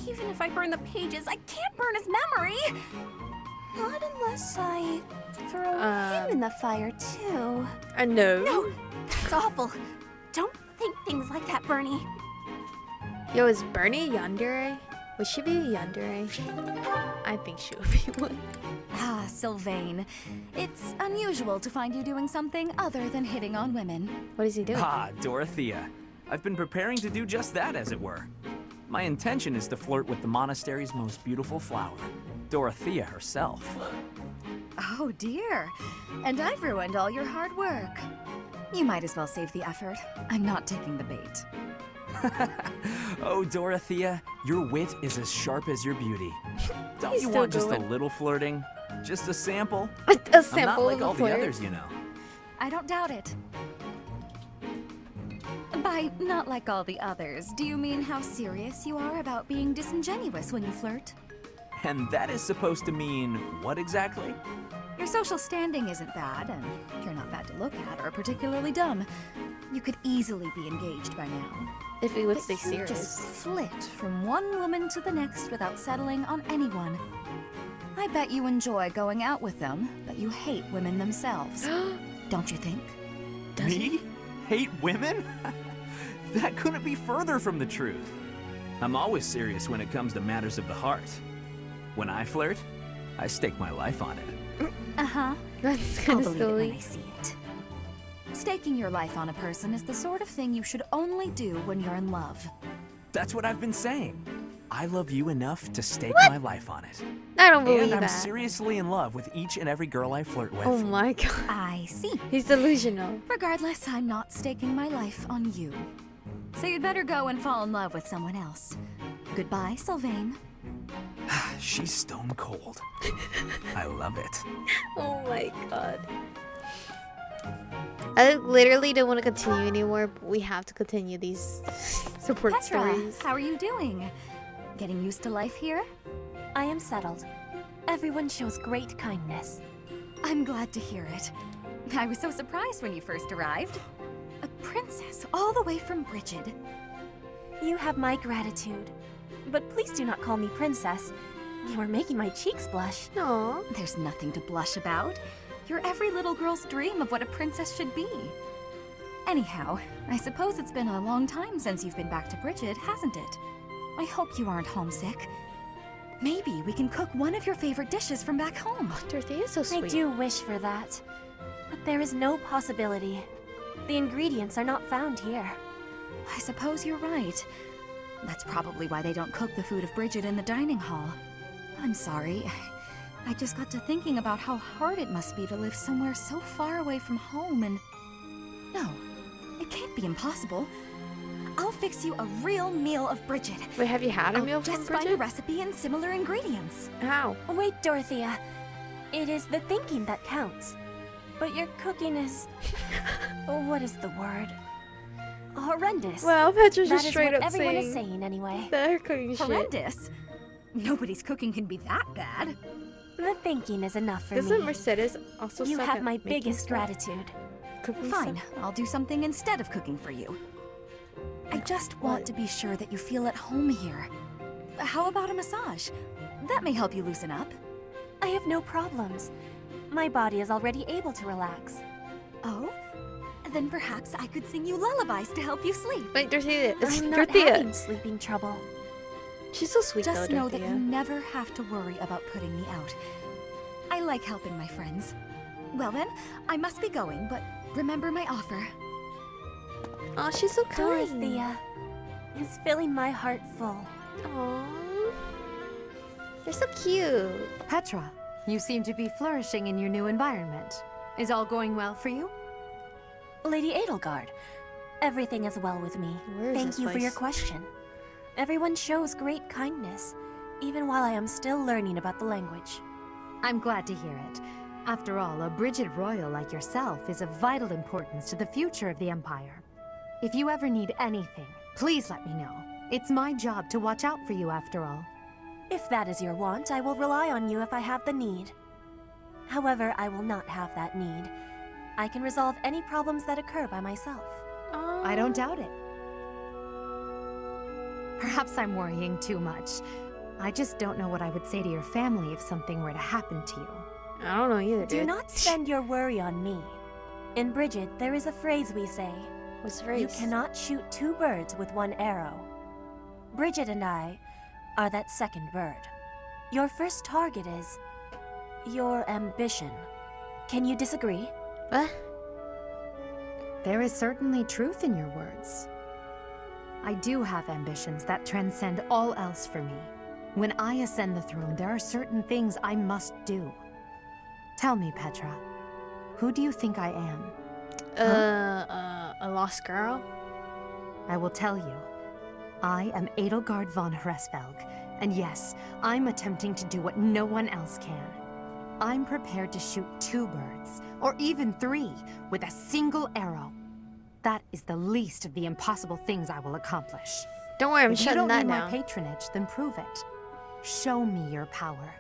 [SPEAKER 5] Even if I burn the pages, I can't burn his memory. Not unless I throw him in the fire, too.
[SPEAKER 2] No.
[SPEAKER 5] No, that's awful. Don't think things like that, Bernie.
[SPEAKER 2] Yo, is Bernie yandere? Would she be a yandere? I think she would be one.
[SPEAKER 3] Ah, Sylvain. It's unusual to find you doing something other than hitting on women.
[SPEAKER 2] What is he doing?
[SPEAKER 9] Ah, Dorothea. I've been preparing to do just that, as it were. My intention is to flirt with the monastery's most beautiful flower, Dorothea herself.
[SPEAKER 3] Oh dear. And I've ruined all your hard work. You might as well save the effort. I'm not taking the bait.
[SPEAKER 9] Oh, Dorothea, your wit is as sharp as your beauty. Don't
[SPEAKER 2] He's
[SPEAKER 9] you
[SPEAKER 2] still
[SPEAKER 9] want just a
[SPEAKER 2] going.
[SPEAKER 9] little flirting? Just a sample?
[SPEAKER 2] A
[SPEAKER 9] I'm not
[SPEAKER 2] sample
[SPEAKER 9] like
[SPEAKER 2] of
[SPEAKER 9] all
[SPEAKER 2] a
[SPEAKER 9] the
[SPEAKER 2] flirt.
[SPEAKER 9] others, you know.
[SPEAKER 3] I don't doubt it. By not like all the others, do you mean how serious you are about being disingenuous when you flirt?
[SPEAKER 9] And that is supposed to mean what exactly?
[SPEAKER 3] Your social standing isn't bad, and you're not bad to look at or particularly dumb. You could easily be engaged by now.
[SPEAKER 2] If he would
[SPEAKER 3] But
[SPEAKER 2] stay
[SPEAKER 3] you
[SPEAKER 2] serious.
[SPEAKER 3] just flit from one woman to the next without settling on anyone. I bet you enjoy going out with them, but you hate women themselves. Don't you think?
[SPEAKER 2] Does
[SPEAKER 9] Me?
[SPEAKER 2] he?
[SPEAKER 9] Hate women? That couldn't be further from the truth. I'm always serious when it comes to matters of the heart. When I flirt, I stake my life on it.
[SPEAKER 3] Uh-huh.
[SPEAKER 2] That's
[SPEAKER 3] I'll
[SPEAKER 2] kind of
[SPEAKER 3] believe it when I
[SPEAKER 2] silly.
[SPEAKER 3] see it. Staking your life on a person is the sort of thing you should only do when you're in love.
[SPEAKER 9] That's what I've been saying. I love you enough to stake my life on it.
[SPEAKER 2] I don't believe
[SPEAKER 9] And I'm
[SPEAKER 2] that.
[SPEAKER 9] seriously in love with each and every girl I flirt with.
[SPEAKER 2] Oh my god.
[SPEAKER 3] I see.
[SPEAKER 2] He's delusional.
[SPEAKER 3] Regardless, I'm not staking my life on you. So you'd better go and fall in love with someone else. Goodbye, Sylvain.
[SPEAKER 9] She's stone cold. I love it.
[SPEAKER 2] Oh my god. I literally don't want to continue anymore, but we have to continue these support
[SPEAKER 3] Petra,
[SPEAKER 2] stories.
[SPEAKER 3] how are you doing? Getting used to life here?
[SPEAKER 6] I am settled. Everyone shows great kindness.
[SPEAKER 3] I'm glad to hear it. I was so surprised when you first arrived. A princess all the way from Brigid.
[SPEAKER 6] You have my gratitude. But please do not call me princess. You are making my cheeks blush.
[SPEAKER 2] Aw.
[SPEAKER 3] There's nothing to blush about. You're every little girl's dream of what a princess should be. Anyhow, I suppose it's been a long time since you've been back to Brigid, hasn't it? I hope you aren't homesick. Maybe we can cook one of your favorite dishes from back home.
[SPEAKER 2] Dorothea is so
[SPEAKER 6] I
[SPEAKER 2] sweet.
[SPEAKER 6] do wish for that. But there is no possibility. The ingredients are not found here.
[SPEAKER 3] I suppose you're right. That's probably why they don't cook the food of Brigid in the dining hall. I'm sorry. I just got to thinking about how hard it must be to live somewhere so far away from home and... No, it can't be impossible. I'll fix you a real meal of Brigid.
[SPEAKER 2] Wait, have you had a
[SPEAKER 3] I'll
[SPEAKER 2] meal from
[SPEAKER 3] just find a
[SPEAKER 2] Bridget?
[SPEAKER 3] recipe and similar ingredients.
[SPEAKER 2] How?
[SPEAKER 6] Wait, Dorothea. It is the thinking that counts. But your cooking is... what is the word? Horrendous.
[SPEAKER 2] Well, Petra's
[SPEAKER 6] That
[SPEAKER 2] just
[SPEAKER 6] is
[SPEAKER 2] straight
[SPEAKER 6] what
[SPEAKER 2] up
[SPEAKER 6] everyone
[SPEAKER 2] saying
[SPEAKER 6] is saying anyway.
[SPEAKER 2] that her cooking shit.
[SPEAKER 3] Horrendous. Nobody's cooking can be that bad.
[SPEAKER 6] The thinking is enough for
[SPEAKER 2] Doesn't
[SPEAKER 6] me.
[SPEAKER 2] Mercedes also
[SPEAKER 6] You
[SPEAKER 2] suck
[SPEAKER 6] have
[SPEAKER 2] at
[SPEAKER 6] my
[SPEAKER 2] making
[SPEAKER 6] biggest
[SPEAKER 2] stuff?
[SPEAKER 6] gratitude.
[SPEAKER 2] Cooking
[SPEAKER 3] Fine,
[SPEAKER 2] stuff?
[SPEAKER 3] I'll do something instead of cooking for you. I just want to be sure that you feel at home here. How about a massage? That may help you loosen up.
[SPEAKER 6] I have no problems. My body is already able to relax.
[SPEAKER 3] Oh? Then perhaps I could sing you lullabies to help you sleep.
[SPEAKER 2] Wait, Dorothea. It's
[SPEAKER 6] I'm not
[SPEAKER 2] Dorothea.
[SPEAKER 6] having sleeping trouble.
[SPEAKER 2] She's so sweet
[SPEAKER 3] Just
[SPEAKER 2] though,
[SPEAKER 3] know that
[SPEAKER 2] Dorothea.
[SPEAKER 3] you never have to worry about putting me out. I like helping my friends. Well then, I must be going, but remember my offer.
[SPEAKER 2] Oh, she's so kind.
[SPEAKER 6] Dorothea is filling my heart full.
[SPEAKER 2] Aww. They're so cute.
[SPEAKER 8] Petra, you seem to be flourishing in your new environment. Is all going well for you?
[SPEAKER 6] Lady Edelgard, everything is well with me.
[SPEAKER 2] Where is
[SPEAKER 6] Thank
[SPEAKER 2] this
[SPEAKER 6] you for your
[SPEAKER 2] place?
[SPEAKER 6] question. Everyone shows great kindness, even while I am still learning about the language.
[SPEAKER 8] I'm glad to hear it. After all, a Brigid royal like yourself is of vital importance to the future of the Empire. If you ever need anything, please let me know. It's my job to watch out for you after all.
[SPEAKER 6] If that is your want, I will rely on you if I have the need. However, I will not have that need. I can resolve any problems that occur by myself.
[SPEAKER 8] I don't doubt it. Perhaps I'm worrying too much. I just don't know what I would say to your family if something were to happen to you.
[SPEAKER 2] I don't know either,
[SPEAKER 6] Do
[SPEAKER 2] dude.
[SPEAKER 6] not spend your worry on me. In Brigid, there is a phrase we say.
[SPEAKER 2] What's the phrase?
[SPEAKER 6] You cannot shoot two birds with one arrow. Brigid and I, are that second bird. Your first target is your ambition. Can you disagree?
[SPEAKER 2] What?
[SPEAKER 8] There is certainly truth in your words. I do have ambitions that transcend all else for me. When I ascend the throne, there are certain things I must do. Tell me, Petra, who do you think I am?
[SPEAKER 2] A lost girl?
[SPEAKER 8] I will tell you. I am Edelgard von Hresvelg, and yes, I'm attempting to do what no one else can. I'm prepared to shoot 2 birds, or even 3, with a single arrow. That is the least of the impossible things I will accomplish.
[SPEAKER 2] Don't worry, I'm
[SPEAKER 8] If you
[SPEAKER 2] shutting
[SPEAKER 8] don't
[SPEAKER 2] that
[SPEAKER 8] need my
[SPEAKER 2] down.
[SPEAKER 8] patronage, then prove it. Show me your power.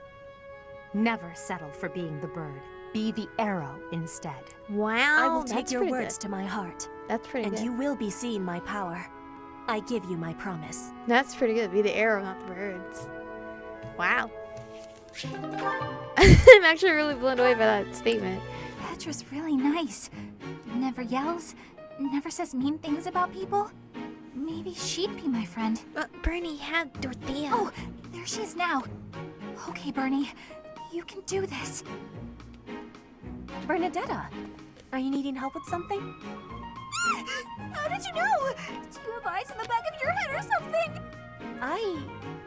[SPEAKER 8] Never settle for being the bird. Be the arrow instead.
[SPEAKER 2] Wow,
[SPEAKER 6] I will take
[SPEAKER 2] that's
[SPEAKER 6] your
[SPEAKER 2] pretty
[SPEAKER 6] words
[SPEAKER 2] good.
[SPEAKER 6] to my heart,
[SPEAKER 2] That's pretty
[SPEAKER 6] and
[SPEAKER 2] good.
[SPEAKER 6] you will be seeing my power. I give you my promise.
[SPEAKER 2] That's pretty good. Be the arrow, not the birds. Wow. I'm actually really blown away by that statement.
[SPEAKER 5] Petra's really nice. Never yells, never says mean things about people. Maybe she'd be my friend.
[SPEAKER 2] Bernie had Dorothea.
[SPEAKER 5] Oh, there she is now. Okay, Bernie, you can do this.
[SPEAKER 6] Bernadetta, are you needing help with something?
[SPEAKER 5] How did you know? Do you have eyes in the back of your head or something?
[SPEAKER 6] I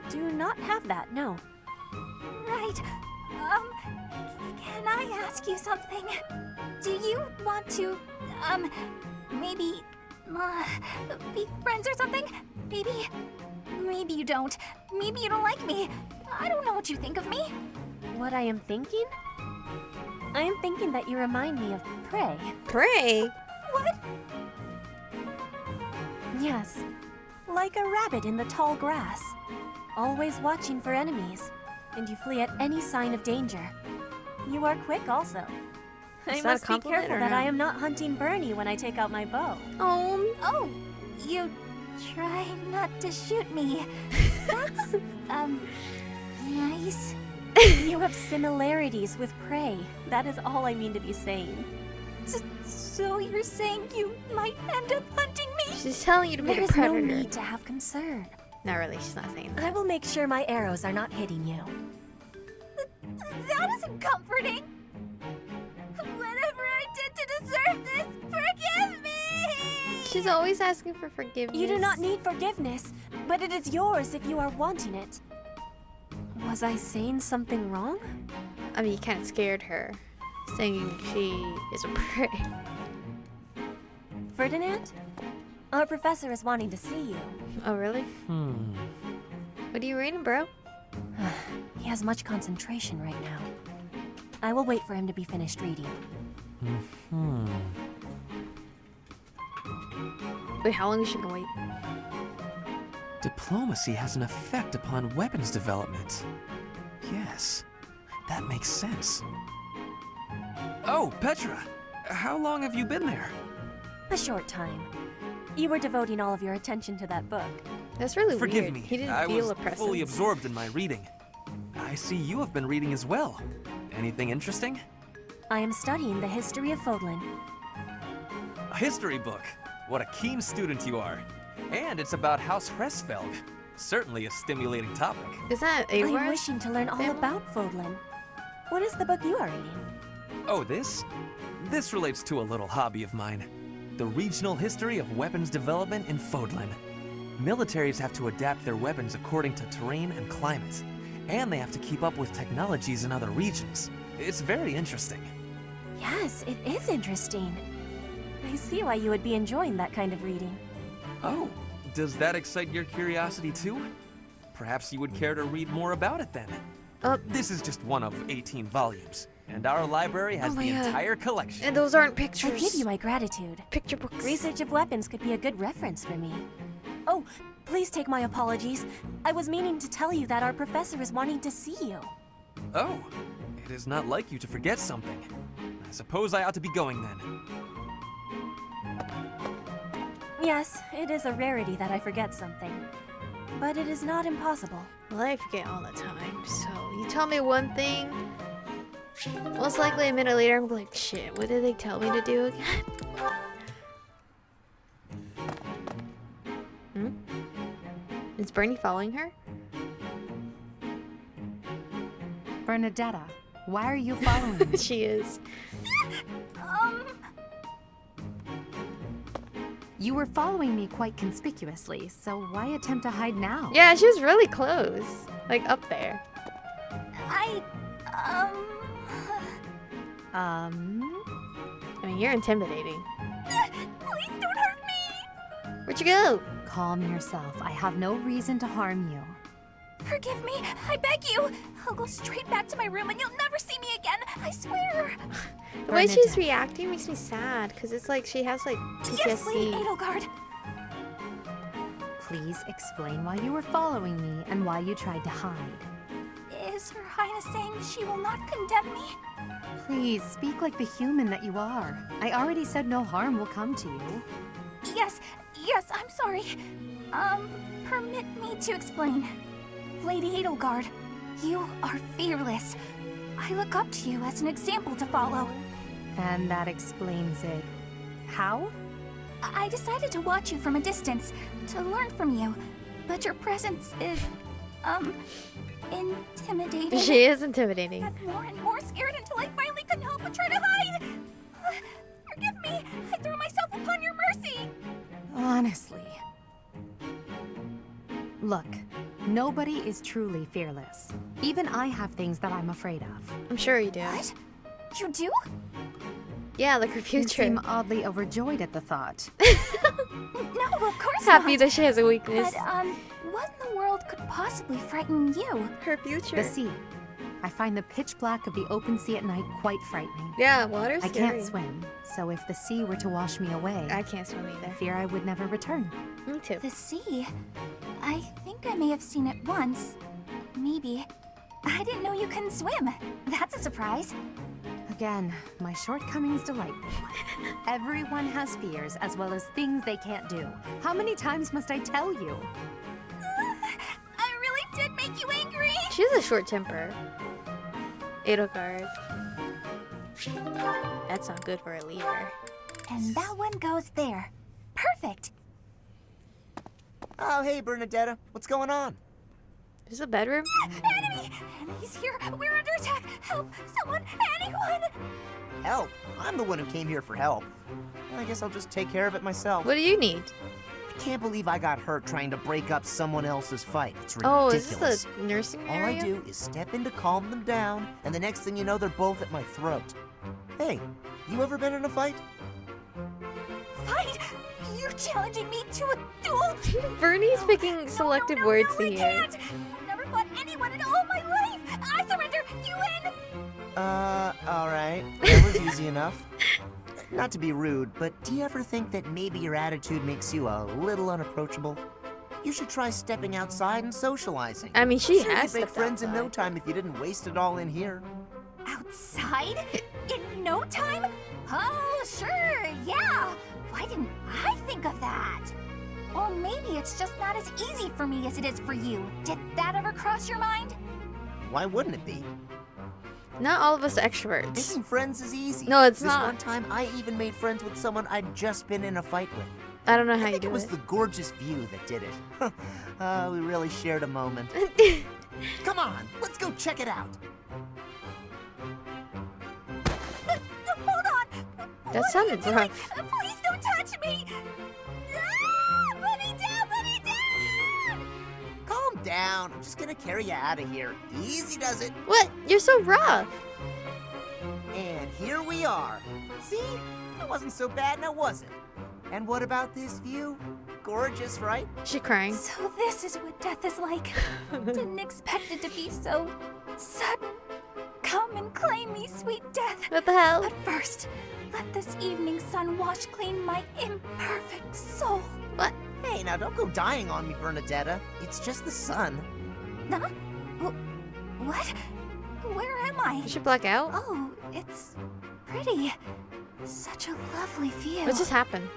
[SPEAKER 6] do not have that, no.
[SPEAKER 5] Right. Can I ask you something? Do you want to, maybe, be friends or something? Maybe you don't. Maybe you don't like me. I don't know what you think of me.
[SPEAKER 6] What I am thinking? I am thinking that you remind me of prey.
[SPEAKER 2] Pray.
[SPEAKER 5] What?
[SPEAKER 6] Yes, like a rabbit in the tall grass. Always watching for enemies, and you flee at any sign of danger. You are quick also. I
[SPEAKER 2] Is that a
[SPEAKER 6] must be
[SPEAKER 2] compliment
[SPEAKER 6] careful
[SPEAKER 2] or
[SPEAKER 6] that
[SPEAKER 2] no?
[SPEAKER 6] I am not hunting Bernie when I take out my bow.
[SPEAKER 5] Oh, you try not to shoot me. That's, nice.
[SPEAKER 6] You have similarities with prey. That is all I mean to be saying.
[SPEAKER 5] So you're saying you might end up hunting me?
[SPEAKER 2] She's telling you to be
[SPEAKER 6] There
[SPEAKER 2] a
[SPEAKER 6] is no
[SPEAKER 2] predator.
[SPEAKER 6] need to have concern.
[SPEAKER 2] Not really, she's not saying that.
[SPEAKER 6] I will make sure my arrows are not hitting you.
[SPEAKER 5] That isn't comforting. Whatever I did to deserve this, forgive me!
[SPEAKER 2] She's always asking for forgiveness.
[SPEAKER 6] You do not need forgiveness, but it is yours if you are wanting it. Was I saying something wrong?
[SPEAKER 2] I mean, you kind of scared her, saying she is a prey.
[SPEAKER 6] Ferdinand? Our professor is wanting to see you.
[SPEAKER 2] Oh, really? What are you reading, bro?
[SPEAKER 6] He has much concentration right now. I will wait for him to be finished reading.
[SPEAKER 2] Wait, how long is she gonna wait?
[SPEAKER 9] Diplomacy has an effect upon weapons development. Yes, that makes sense. Oh, Petra! How long have you been there?
[SPEAKER 6] A short time. You were devoting all of your attention to that book.
[SPEAKER 2] That's really
[SPEAKER 9] Forgive
[SPEAKER 2] weird.
[SPEAKER 9] me,
[SPEAKER 2] He didn't
[SPEAKER 9] I
[SPEAKER 2] feel
[SPEAKER 9] was
[SPEAKER 2] a presence.
[SPEAKER 9] fully absorbed in my reading. I see you have been reading as well. Anything interesting?
[SPEAKER 6] I am studying the history of Fodlan.
[SPEAKER 9] A history book. What a keen student you are. And it's about House Hresvelg. Certainly a stimulating topic.
[SPEAKER 2] Is that a
[SPEAKER 6] I am
[SPEAKER 2] word?
[SPEAKER 6] wishing to learn all
[SPEAKER 2] family?
[SPEAKER 6] about Fodlan. What is the book you are reading?
[SPEAKER 9] Oh, this? This relates to a little hobby of mine. The regional history of weapons development in Fodlan. Militaries have to adapt their weapons according to terrain and climate. And they have to keep up with technologies in other regions. It's very interesting.
[SPEAKER 6] Yes, it is interesting. I see why you would be enjoying that kind of reading.
[SPEAKER 9] Oh, does that excite your curiosity too? Perhaps you would care to read more about it then. This is just one of 18 volumes, and our library has
[SPEAKER 2] my
[SPEAKER 9] the
[SPEAKER 2] God.
[SPEAKER 9] entire collection.
[SPEAKER 2] And those aren't
[SPEAKER 6] I
[SPEAKER 2] pictures.
[SPEAKER 6] give you my gratitude.
[SPEAKER 2] Picture books.
[SPEAKER 6] Research of weapons could be a good reference for me. Oh, please take my apologies. I was meaning to tell you that our professor is wanting to see you.
[SPEAKER 9] Oh, it is not like you to forget something. I suppose I ought to be going then.
[SPEAKER 6] Yes, it is a rarity that I forget something. But it is not impossible.
[SPEAKER 2] Well, I forget all the time, so you tell me one thing, most likely a minute later I'm gonna be like, shit, what did they tell me to do again? Is Bernie following her?
[SPEAKER 8] Bernadetta, why are you following me?
[SPEAKER 2] She is.
[SPEAKER 8] You were following me quite conspicuously, so why attempt to hide now?
[SPEAKER 2] Yeah, she was really close. Like, up there. I mean, you're intimidating.
[SPEAKER 5] Please don't hurt me!
[SPEAKER 2] Where'd you go?
[SPEAKER 8] Calm yourself. I have no reason to harm you.
[SPEAKER 5] Forgive me, I beg you. I'll go straight back to my room and you'll never see me again, I swear.
[SPEAKER 2] The way she's
[SPEAKER 8] Bernadette.
[SPEAKER 2] reacting makes me sad, because it's like she has, like,
[SPEAKER 5] Yes, Lady
[SPEAKER 2] PTSD.
[SPEAKER 5] Edelgard.
[SPEAKER 8] Please explain why you were following me and why you tried to hide.
[SPEAKER 5] Is Her Highness saying she will not condemn me?
[SPEAKER 8] Please speak like the human that you are. I already said no harm will come to you.
[SPEAKER 5] Yes, I'm sorry. Permit me to explain. Lady Edelgard, you are fearless. I look up to you as an example to follow.
[SPEAKER 8] And that explains it. How?
[SPEAKER 5] I decided to watch you from a distance, to learn from you, but your presence is, intimidating.
[SPEAKER 2] She is intimidating.
[SPEAKER 5] I got more and more scared until I finally couldn't help but try to hide. Forgive me, I threw myself upon your mercy.
[SPEAKER 8] Honestly. Look, nobody is truly fearless. Even I have things that I'm afraid of.
[SPEAKER 2] I'm sure you do.
[SPEAKER 5] What? You do?
[SPEAKER 2] Yeah, like her
[SPEAKER 8] You
[SPEAKER 2] future.
[SPEAKER 8] seem oddly overjoyed at the thought.
[SPEAKER 5] No, of course
[SPEAKER 2] Happy
[SPEAKER 5] not.
[SPEAKER 2] that she has a weakness.
[SPEAKER 5] But, what in the world could possibly frighten you?
[SPEAKER 2] Her future.
[SPEAKER 8] The sea. I find the pitch black of the open sea at night quite frightening.
[SPEAKER 2] Yeah, water's
[SPEAKER 8] I
[SPEAKER 2] scary.
[SPEAKER 8] can't swim, so if the sea were to wash me away,
[SPEAKER 2] I can't swim
[SPEAKER 8] I
[SPEAKER 2] either.
[SPEAKER 8] fear I would never return.
[SPEAKER 2] Me too.
[SPEAKER 5] The sea? I think I may have seen it once. Maybe. I didn't know you couldn't swim. That's a surprise.
[SPEAKER 8] Again, my shortcomings delight me. Everyone has fears as well as things they can't do. How many times must I tell you?
[SPEAKER 5] I really did make you angry.
[SPEAKER 2] She has a short temper. Edelgard. That's not good for a leader.
[SPEAKER 5] And that one goes there. Perfect.
[SPEAKER 4] Oh, hey, Bernadetta. What's going on?
[SPEAKER 2] Is this a bedroom?
[SPEAKER 5] Enemy! Enemy's here! We're under attack! Help! Someone! Anyone!
[SPEAKER 4] Help. I'm the one who came here for help. I guess I'll just take care of it myself.
[SPEAKER 2] What do you need?
[SPEAKER 4] I can't believe I got hurt trying to break up someone else's fight. It's
[SPEAKER 2] Oh,
[SPEAKER 4] ridiculous.
[SPEAKER 2] is this the nursing
[SPEAKER 4] All
[SPEAKER 2] area?
[SPEAKER 4] I do is step in to calm them down, and the next thing you know, they're both at my throat. Hey, you ever been in a fight?
[SPEAKER 5] Fight! You're challenging me to a duel?
[SPEAKER 2] Bernie's
[SPEAKER 5] No,
[SPEAKER 2] picking selective
[SPEAKER 5] no,
[SPEAKER 2] words
[SPEAKER 5] no,
[SPEAKER 2] to
[SPEAKER 5] I
[SPEAKER 2] hear.
[SPEAKER 5] can't. I've never fought anyone in all my life! I surrender! You win!
[SPEAKER 4] Alright. That was easy enough. Not to be rude, but do you ever think that maybe your attitude makes you a little unapproachable? You should try stepping outside and socializing.
[SPEAKER 2] I mean, she
[SPEAKER 4] Sure,
[SPEAKER 2] has
[SPEAKER 4] you'd make
[SPEAKER 2] stepped
[SPEAKER 4] friends in no
[SPEAKER 2] outside.
[SPEAKER 4] time if you didn't waste it all in here.
[SPEAKER 5] Outside? In no time? Oh, sure, yeah! Why didn't I think of that? Or maybe it's just not as easy for me as it is for you. Did that ever cross your mind?
[SPEAKER 4] Why wouldn't it be?
[SPEAKER 2] Not all of us are extroverts.
[SPEAKER 4] Making friends is easy.
[SPEAKER 2] No, it's
[SPEAKER 4] this
[SPEAKER 2] not.
[SPEAKER 4] one time, I even made friends with someone I'd just been in a fight with.
[SPEAKER 2] I don't know how
[SPEAKER 4] I
[SPEAKER 2] you
[SPEAKER 4] think
[SPEAKER 2] do
[SPEAKER 4] it was
[SPEAKER 2] it.
[SPEAKER 4] the gorgeous view that did it. We really shared a moment. Come on, let's go check it out.
[SPEAKER 5] Hold on!
[SPEAKER 2] That sounded rough.
[SPEAKER 5] Please don't touch me! Ah, put me down! Put me down!
[SPEAKER 4] Calm down. I'm just gonna carry you out of here. Easy does it.
[SPEAKER 2] What? You're so rough.
[SPEAKER 4] And here we are. See? It wasn't so bad now, was it? And what about this view? Gorgeous, right?
[SPEAKER 2] She crying.
[SPEAKER 5] So this is what death is like. Didn't expect it to be so sudden. Come and claim me, sweet death.
[SPEAKER 2] What the hell?
[SPEAKER 5] But first, let this evening sun wash clean my imperfect soul.
[SPEAKER 2] What?
[SPEAKER 4] Hey, now don't go dying on me, Bernadetta. It's just the sun.
[SPEAKER 5] Huh? What? Where am I?
[SPEAKER 2] You should black out.
[SPEAKER 5] Oh, it's pretty. Such a lovely view.
[SPEAKER 2] What just happened?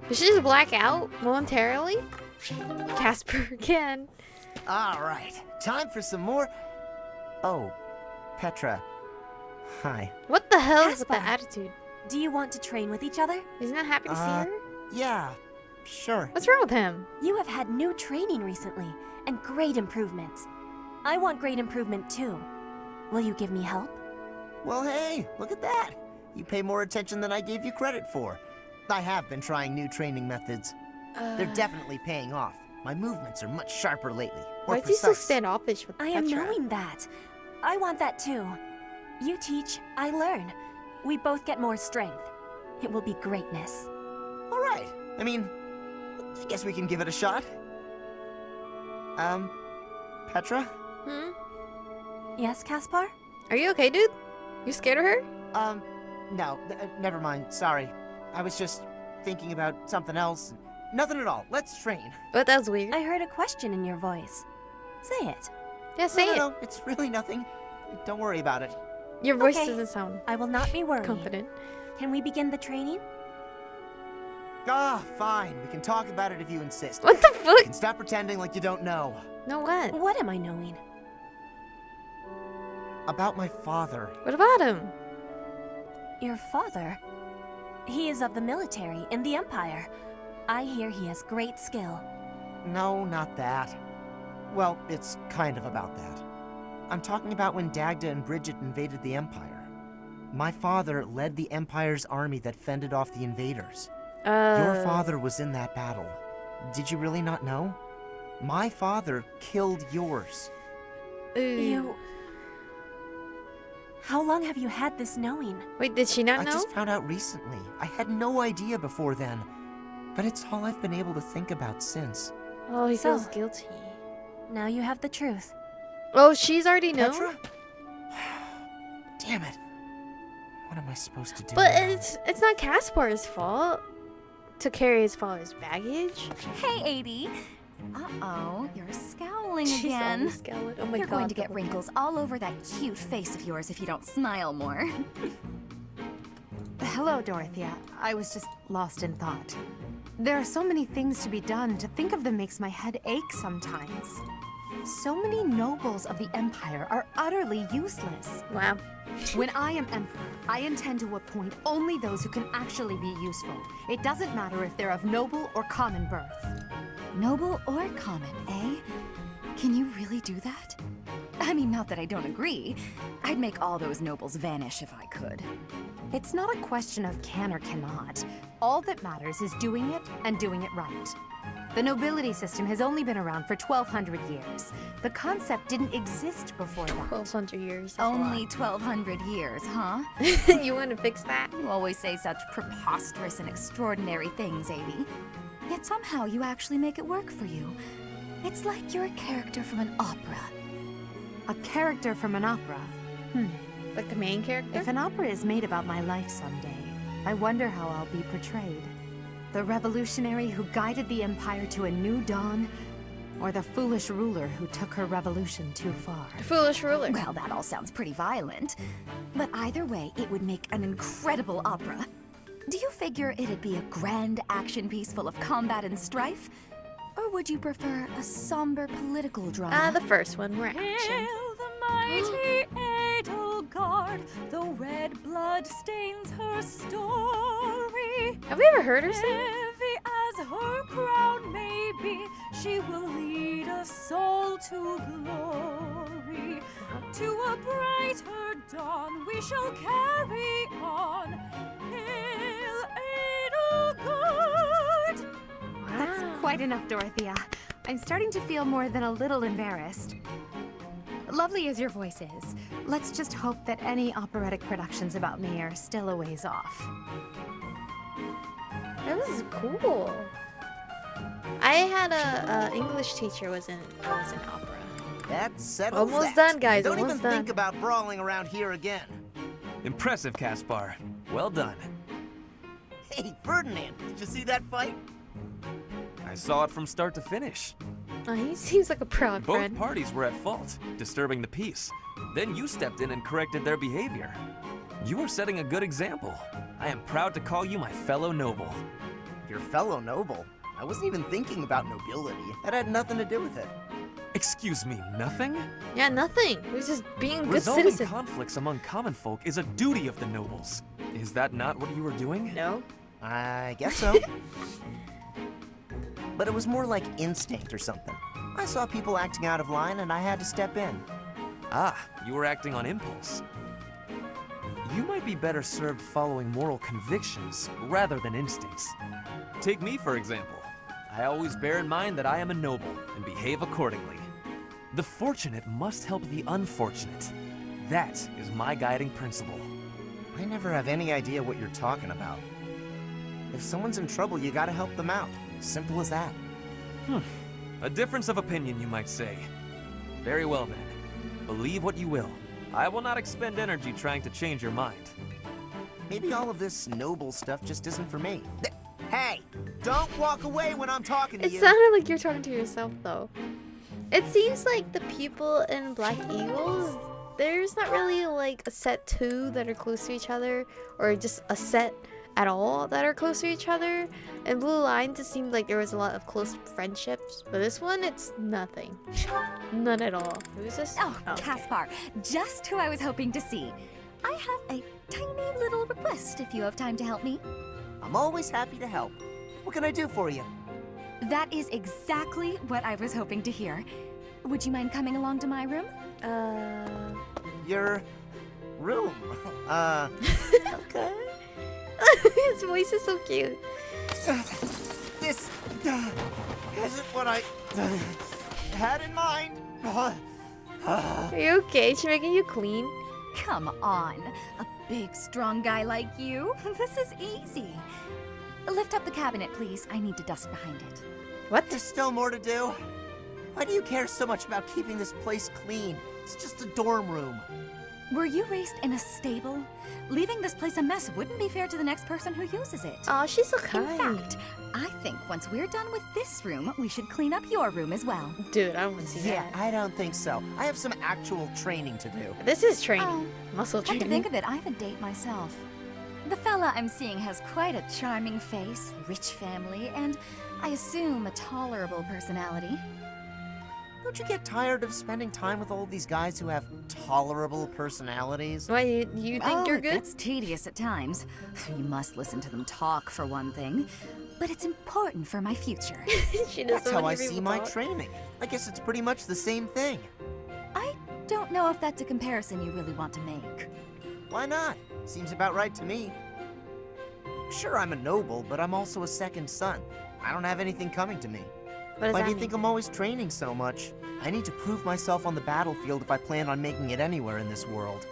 [SPEAKER 2] Did she just black out momentarily? Casper again.
[SPEAKER 4] All right, time for some more. Oh, Petra. Hi.
[SPEAKER 2] What the hell is with that
[SPEAKER 6] Casper.
[SPEAKER 2] attitude?
[SPEAKER 6] Do you want to train with each other?
[SPEAKER 2] He's not happy to see her?
[SPEAKER 4] Yeah, sure.
[SPEAKER 2] What's wrong with him?
[SPEAKER 6] You have had new training recently, and great improvements. I want grade improvement too. Will you give me help?
[SPEAKER 4] Well, hey, look at that. You pay more attention than I gave you credit for. I have been trying new training methods. They're definitely paying off. My movements are much sharper lately.
[SPEAKER 2] Why
[SPEAKER 4] More
[SPEAKER 2] is he so
[SPEAKER 4] precise.
[SPEAKER 2] standoffish with
[SPEAKER 6] I
[SPEAKER 2] Petra?
[SPEAKER 6] am knowing that. I want that too. You teach, I learn. We both get more strength. It will be greatness.
[SPEAKER 4] All right. I mean, I guess we can give it a shot. Petra?
[SPEAKER 2] Hmm?
[SPEAKER 6] Yes, Caspar?
[SPEAKER 2] Are you okay, dude? You scared of her?
[SPEAKER 4] No, never mind. Sorry. I was just thinking about something else. Nothing at all. Let's train.
[SPEAKER 2] But that was weird.
[SPEAKER 6] I heard a question in your voice. Say it.
[SPEAKER 2] Yeah, say it.
[SPEAKER 4] No, it's really nothing. Don't worry about it.
[SPEAKER 2] Your voice
[SPEAKER 6] Okay.
[SPEAKER 2] doesn't sound
[SPEAKER 6] I will not be worried.
[SPEAKER 2] confident.
[SPEAKER 6] Can we begin the training?
[SPEAKER 4] Ah, fine. We can talk about it if you insist.
[SPEAKER 2] What the
[SPEAKER 4] You
[SPEAKER 2] fuck?
[SPEAKER 4] can stop pretending like you don't know.
[SPEAKER 2] No, what?
[SPEAKER 6] What am I knowing?
[SPEAKER 4] About my father.
[SPEAKER 2] What about him?
[SPEAKER 6] Your father? He is of the military in the Empire. I hear he has great skill.
[SPEAKER 4] No, not that. Well, it's kind of about that. I'm talking about when Dagda and Bridget invaded the Empire. My father led the Empire's army that fended off the invaders. Your father was in that battle. Did you really not know? My father killed yours.
[SPEAKER 6] You... How long have you had this knowing?
[SPEAKER 2] Wait, did she not
[SPEAKER 4] I
[SPEAKER 2] know?
[SPEAKER 4] just found out recently. I had no idea before then. But it's all I've been able to think about since.
[SPEAKER 2] Oh, he
[SPEAKER 6] So-
[SPEAKER 2] feels guilty.
[SPEAKER 6] Now you have the truth.
[SPEAKER 2] Oh, she's already known?
[SPEAKER 4] Petra? Damn it. What am I supposed to do
[SPEAKER 2] But
[SPEAKER 4] now?
[SPEAKER 2] it's not Caspar's fault to carry his father's baggage.
[SPEAKER 5] Hey, 80. Uh-oh, you're scowling
[SPEAKER 2] She's
[SPEAKER 5] again.
[SPEAKER 2] always scowling. Oh my
[SPEAKER 5] You're
[SPEAKER 2] god.
[SPEAKER 5] going to get
[SPEAKER 2] the-
[SPEAKER 5] wrinkles all over that cute face of yours if you don't smile more.
[SPEAKER 8] Hello, Dorothea. I was just lost in thought. There are so many things to be done. To think of them makes my head ache sometimes. So many nobles of the Empire are utterly useless.
[SPEAKER 2] Wow.
[SPEAKER 8] When I am emperor, I intend to appoint only those who can actually be useful. It doesn't matter if they're of noble or common birth.
[SPEAKER 5] Noble or common, eh? Can you really do that? I mean, not that I don't agree. I'd make all those nobles vanish if I could.
[SPEAKER 8] It's not a question of can or cannot. All that matters is doing it and doing it right. The nobility system has only been around for 1,200 years. The concept didn't exist before that.
[SPEAKER 2] 1,200 years. that's a
[SPEAKER 5] Only 1,200 years, huh?
[SPEAKER 2] lot. You want to fix that?
[SPEAKER 5] You always say such preposterous and extraordinary things, Amy. Yet somehow you actually make it work for you. It's like you're a character from an opera.
[SPEAKER 8] A character from an opera.
[SPEAKER 2] Like the main character?
[SPEAKER 8] If an opera is made about my life someday, I wonder how I'll be portrayed. The revolutionary who guided the Empire to a new dawn, or the foolish ruler who took her revolution too far.
[SPEAKER 2] Foolish ruler.
[SPEAKER 5] Well, that all sounds pretty violent. But either way, it would make an incredible opera. Do you figure it'd be a grand action piece full of combat and strife? Or would you prefer a somber political drama?
[SPEAKER 2] The first one, more action.
[SPEAKER 3] Hail the mighty Edelgard, though red blood stains her story.
[SPEAKER 2] Have we ever heard her sing?
[SPEAKER 3] Heavy as her crown may be, she will lead us all to glory. To a brighter dawn we shall carry on. Hail Edelgard!
[SPEAKER 8] That's quite enough, Dorothea. I'm starting to feel more than a little embarrassed. Lovely as your voice is, let's just hope that any operatic productions about me are still a ways off.
[SPEAKER 2] That was cool. I had a English teacher was in opera.
[SPEAKER 4] That settles
[SPEAKER 2] Almost
[SPEAKER 4] that.
[SPEAKER 2] done, guys,
[SPEAKER 4] Don't
[SPEAKER 2] almost
[SPEAKER 4] even think
[SPEAKER 2] done.
[SPEAKER 4] about brawling around here again.
[SPEAKER 9] Impressive, Caspar. Well done.
[SPEAKER 4] Hey, Ferdinand, did you see that fight?
[SPEAKER 9] I saw it from start to finish.
[SPEAKER 2] Oh, he seems like a proud
[SPEAKER 9] Both
[SPEAKER 2] friend.
[SPEAKER 9] parties were at fault, disturbing the peace. Then you stepped in and corrected their behavior. You are setting a good example. I am proud to call you my fellow noble.
[SPEAKER 4] Your fellow noble? I wasn't even thinking about nobility. That had nothing to do with it.
[SPEAKER 9] Excuse me, nothing?
[SPEAKER 2] Yeah, nothing. He was just being a good
[SPEAKER 9] Resolving
[SPEAKER 2] citizen.
[SPEAKER 9] conflicts among common folk is a duty of the nobles. Is that not what you were doing?
[SPEAKER 2] No.
[SPEAKER 4] I guess so. But it was more like instinct or something. I saw people acting out of line and I had to step in.
[SPEAKER 10] Ah, you were acting on impulse. You might be better served following moral convictions rather than instincts. Take me, for example. I always bear in mind that I am a noble and behave accordingly. The fortunate must help the unfortunate. That is my guiding principle.
[SPEAKER 4] I never have any idea what you're talking about. If someone's in trouble, you gotta help them out. Simple as that.
[SPEAKER 10] A difference of opinion, you might say. Very well then. Believe what you will. I will not expend energy trying to change your mind.
[SPEAKER 4] Maybe all of this noble stuff just isn't for me. Hey, don't walk away when I'm talking to
[SPEAKER 2] It
[SPEAKER 4] you.
[SPEAKER 2] sounded like you're talking to yourself, though. It seems like the people in Black Eagles, there's not really like a set two that are close to each other, or just a set at all that are close to each other. In Blue Lines, it seemed like there was a lot of close friendships, but this one, it's nothing. None at all. Who's this?
[SPEAKER 5] Oh,
[SPEAKER 2] okay.
[SPEAKER 5] Caspar, just who I was hoping to see. I have a tiny little request if you have time to help me.
[SPEAKER 4] I'm always happy to help. What can I do for you?
[SPEAKER 5] That is exactly what I was hoping to hear. Would you mind coming along to my room?
[SPEAKER 4] Your room. Okay.
[SPEAKER 2] His voice is so cute.
[SPEAKER 4] This isn't what I had in mind.
[SPEAKER 2] Are you okay? She's making you clean.
[SPEAKER 5] Come on, a big, strong guy like you. This is easy. Lift up the cabinet, please. I need to dust behind it.
[SPEAKER 2] What?
[SPEAKER 4] There's still more to do. Why do you care so much about keeping this place clean? It's just a dorm room.
[SPEAKER 5] Were you raised in a stable? Leaving this place a mess wouldn't be fair to the next person who uses it.
[SPEAKER 2] Oh, she's so
[SPEAKER 5] In
[SPEAKER 2] kind.
[SPEAKER 5] fact, I think once we're done with this room, we should clean up your room as well.
[SPEAKER 2] Dude, I want to see
[SPEAKER 4] Yeah,
[SPEAKER 2] that.
[SPEAKER 4] I don't think so. I have some actual training to do.
[SPEAKER 2] This is training.
[SPEAKER 5] Oh,
[SPEAKER 2] Muscle
[SPEAKER 5] come to
[SPEAKER 2] training.
[SPEAKER 5] think of it, I have a date myself. The fella I'm seeing has quite a charming face, rich family, and I assume a tolerable personality.
[SPEAKER 4] Don't you get tired of spending time with all these guys who have tolerable personalities?
[SPEAKER 2] Why, you think you're good?
[SPEAKER 5] It's tedious at times. You must listen to them talk, for one thing. But it's important for my future.
[SPEAKER 2] She doesn't
[SPEAKER 4] That's how
[SPEAKER 2] want
[SPEAKER 4] I
[SPEAKER 2] you to
[SPEAKER 4] see
[SPEAKER 2] people
[SPEAKER 4] my
[SPEAKER 2] talk.
[SPEAKER 4] training. I guess it's pretty much the same thing.
[SPEAKER 5] I don't know if that's a comparison you really want to make.
[SPEAKER 4] Why not? Seems about right to me. Sure, I'm a noble, but I'm also a second son. I don't have anything coming to me.
[SPEAKER 2] What does
[SPEAKER 4] Why
[SPEAKER 2] that
[SPEAKER 4] do you
[SPEAKER 2] mean?
[SPEAKER 4] think I'm always training so much? I need to prove myself on the battlefield if I plan on making it anywhere in this world.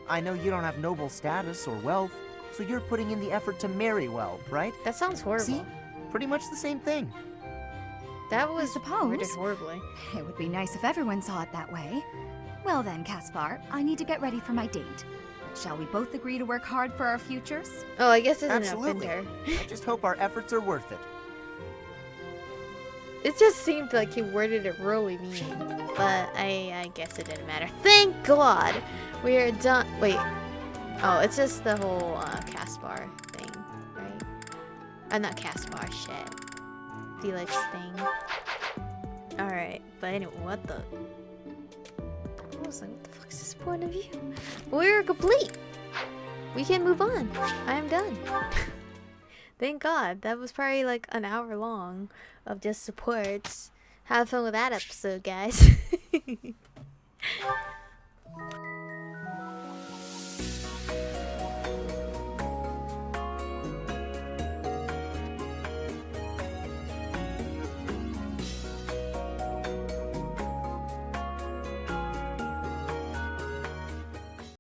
[SPEAKER 4] I know you don't have noble status or wealth, so you're putting in the effort to marry well, right?
[SPEAKER 2] That sounds horrible.
[SPEAKER 4] See? Pretty much the same thing.
[SPEAKER 2] That was
[SPEAKER 5] suppose.
[SPEAKER 2] worded horribly.
[SPEAKER 5] It would be nice if everyone saw it that way. Well then, Caspar, I need to get ready for my date. Shall we both agree to work hard for our futures?
[SPEAKER 2] Oh, I guess it's an
[SPEAKER 4] Absolutely.
[SPEAKER 2] offender.
[SPEAKER 4] I just hope our efforts are worth it.
[SPEAKER 2] It just seemed like he worded it really mean, but I guess it didn't matter. Thank God we are done. Wait. Oh, it's just the whole Caspar thing, right? Not Caspar, shit. Felix thing. Alright, but anyway, what the? I was like, what the fuck is this point of view? We're complete! We can move on. I am done. Thank God. That was probably like an hour long of just supports. Have fun with that episode, guys.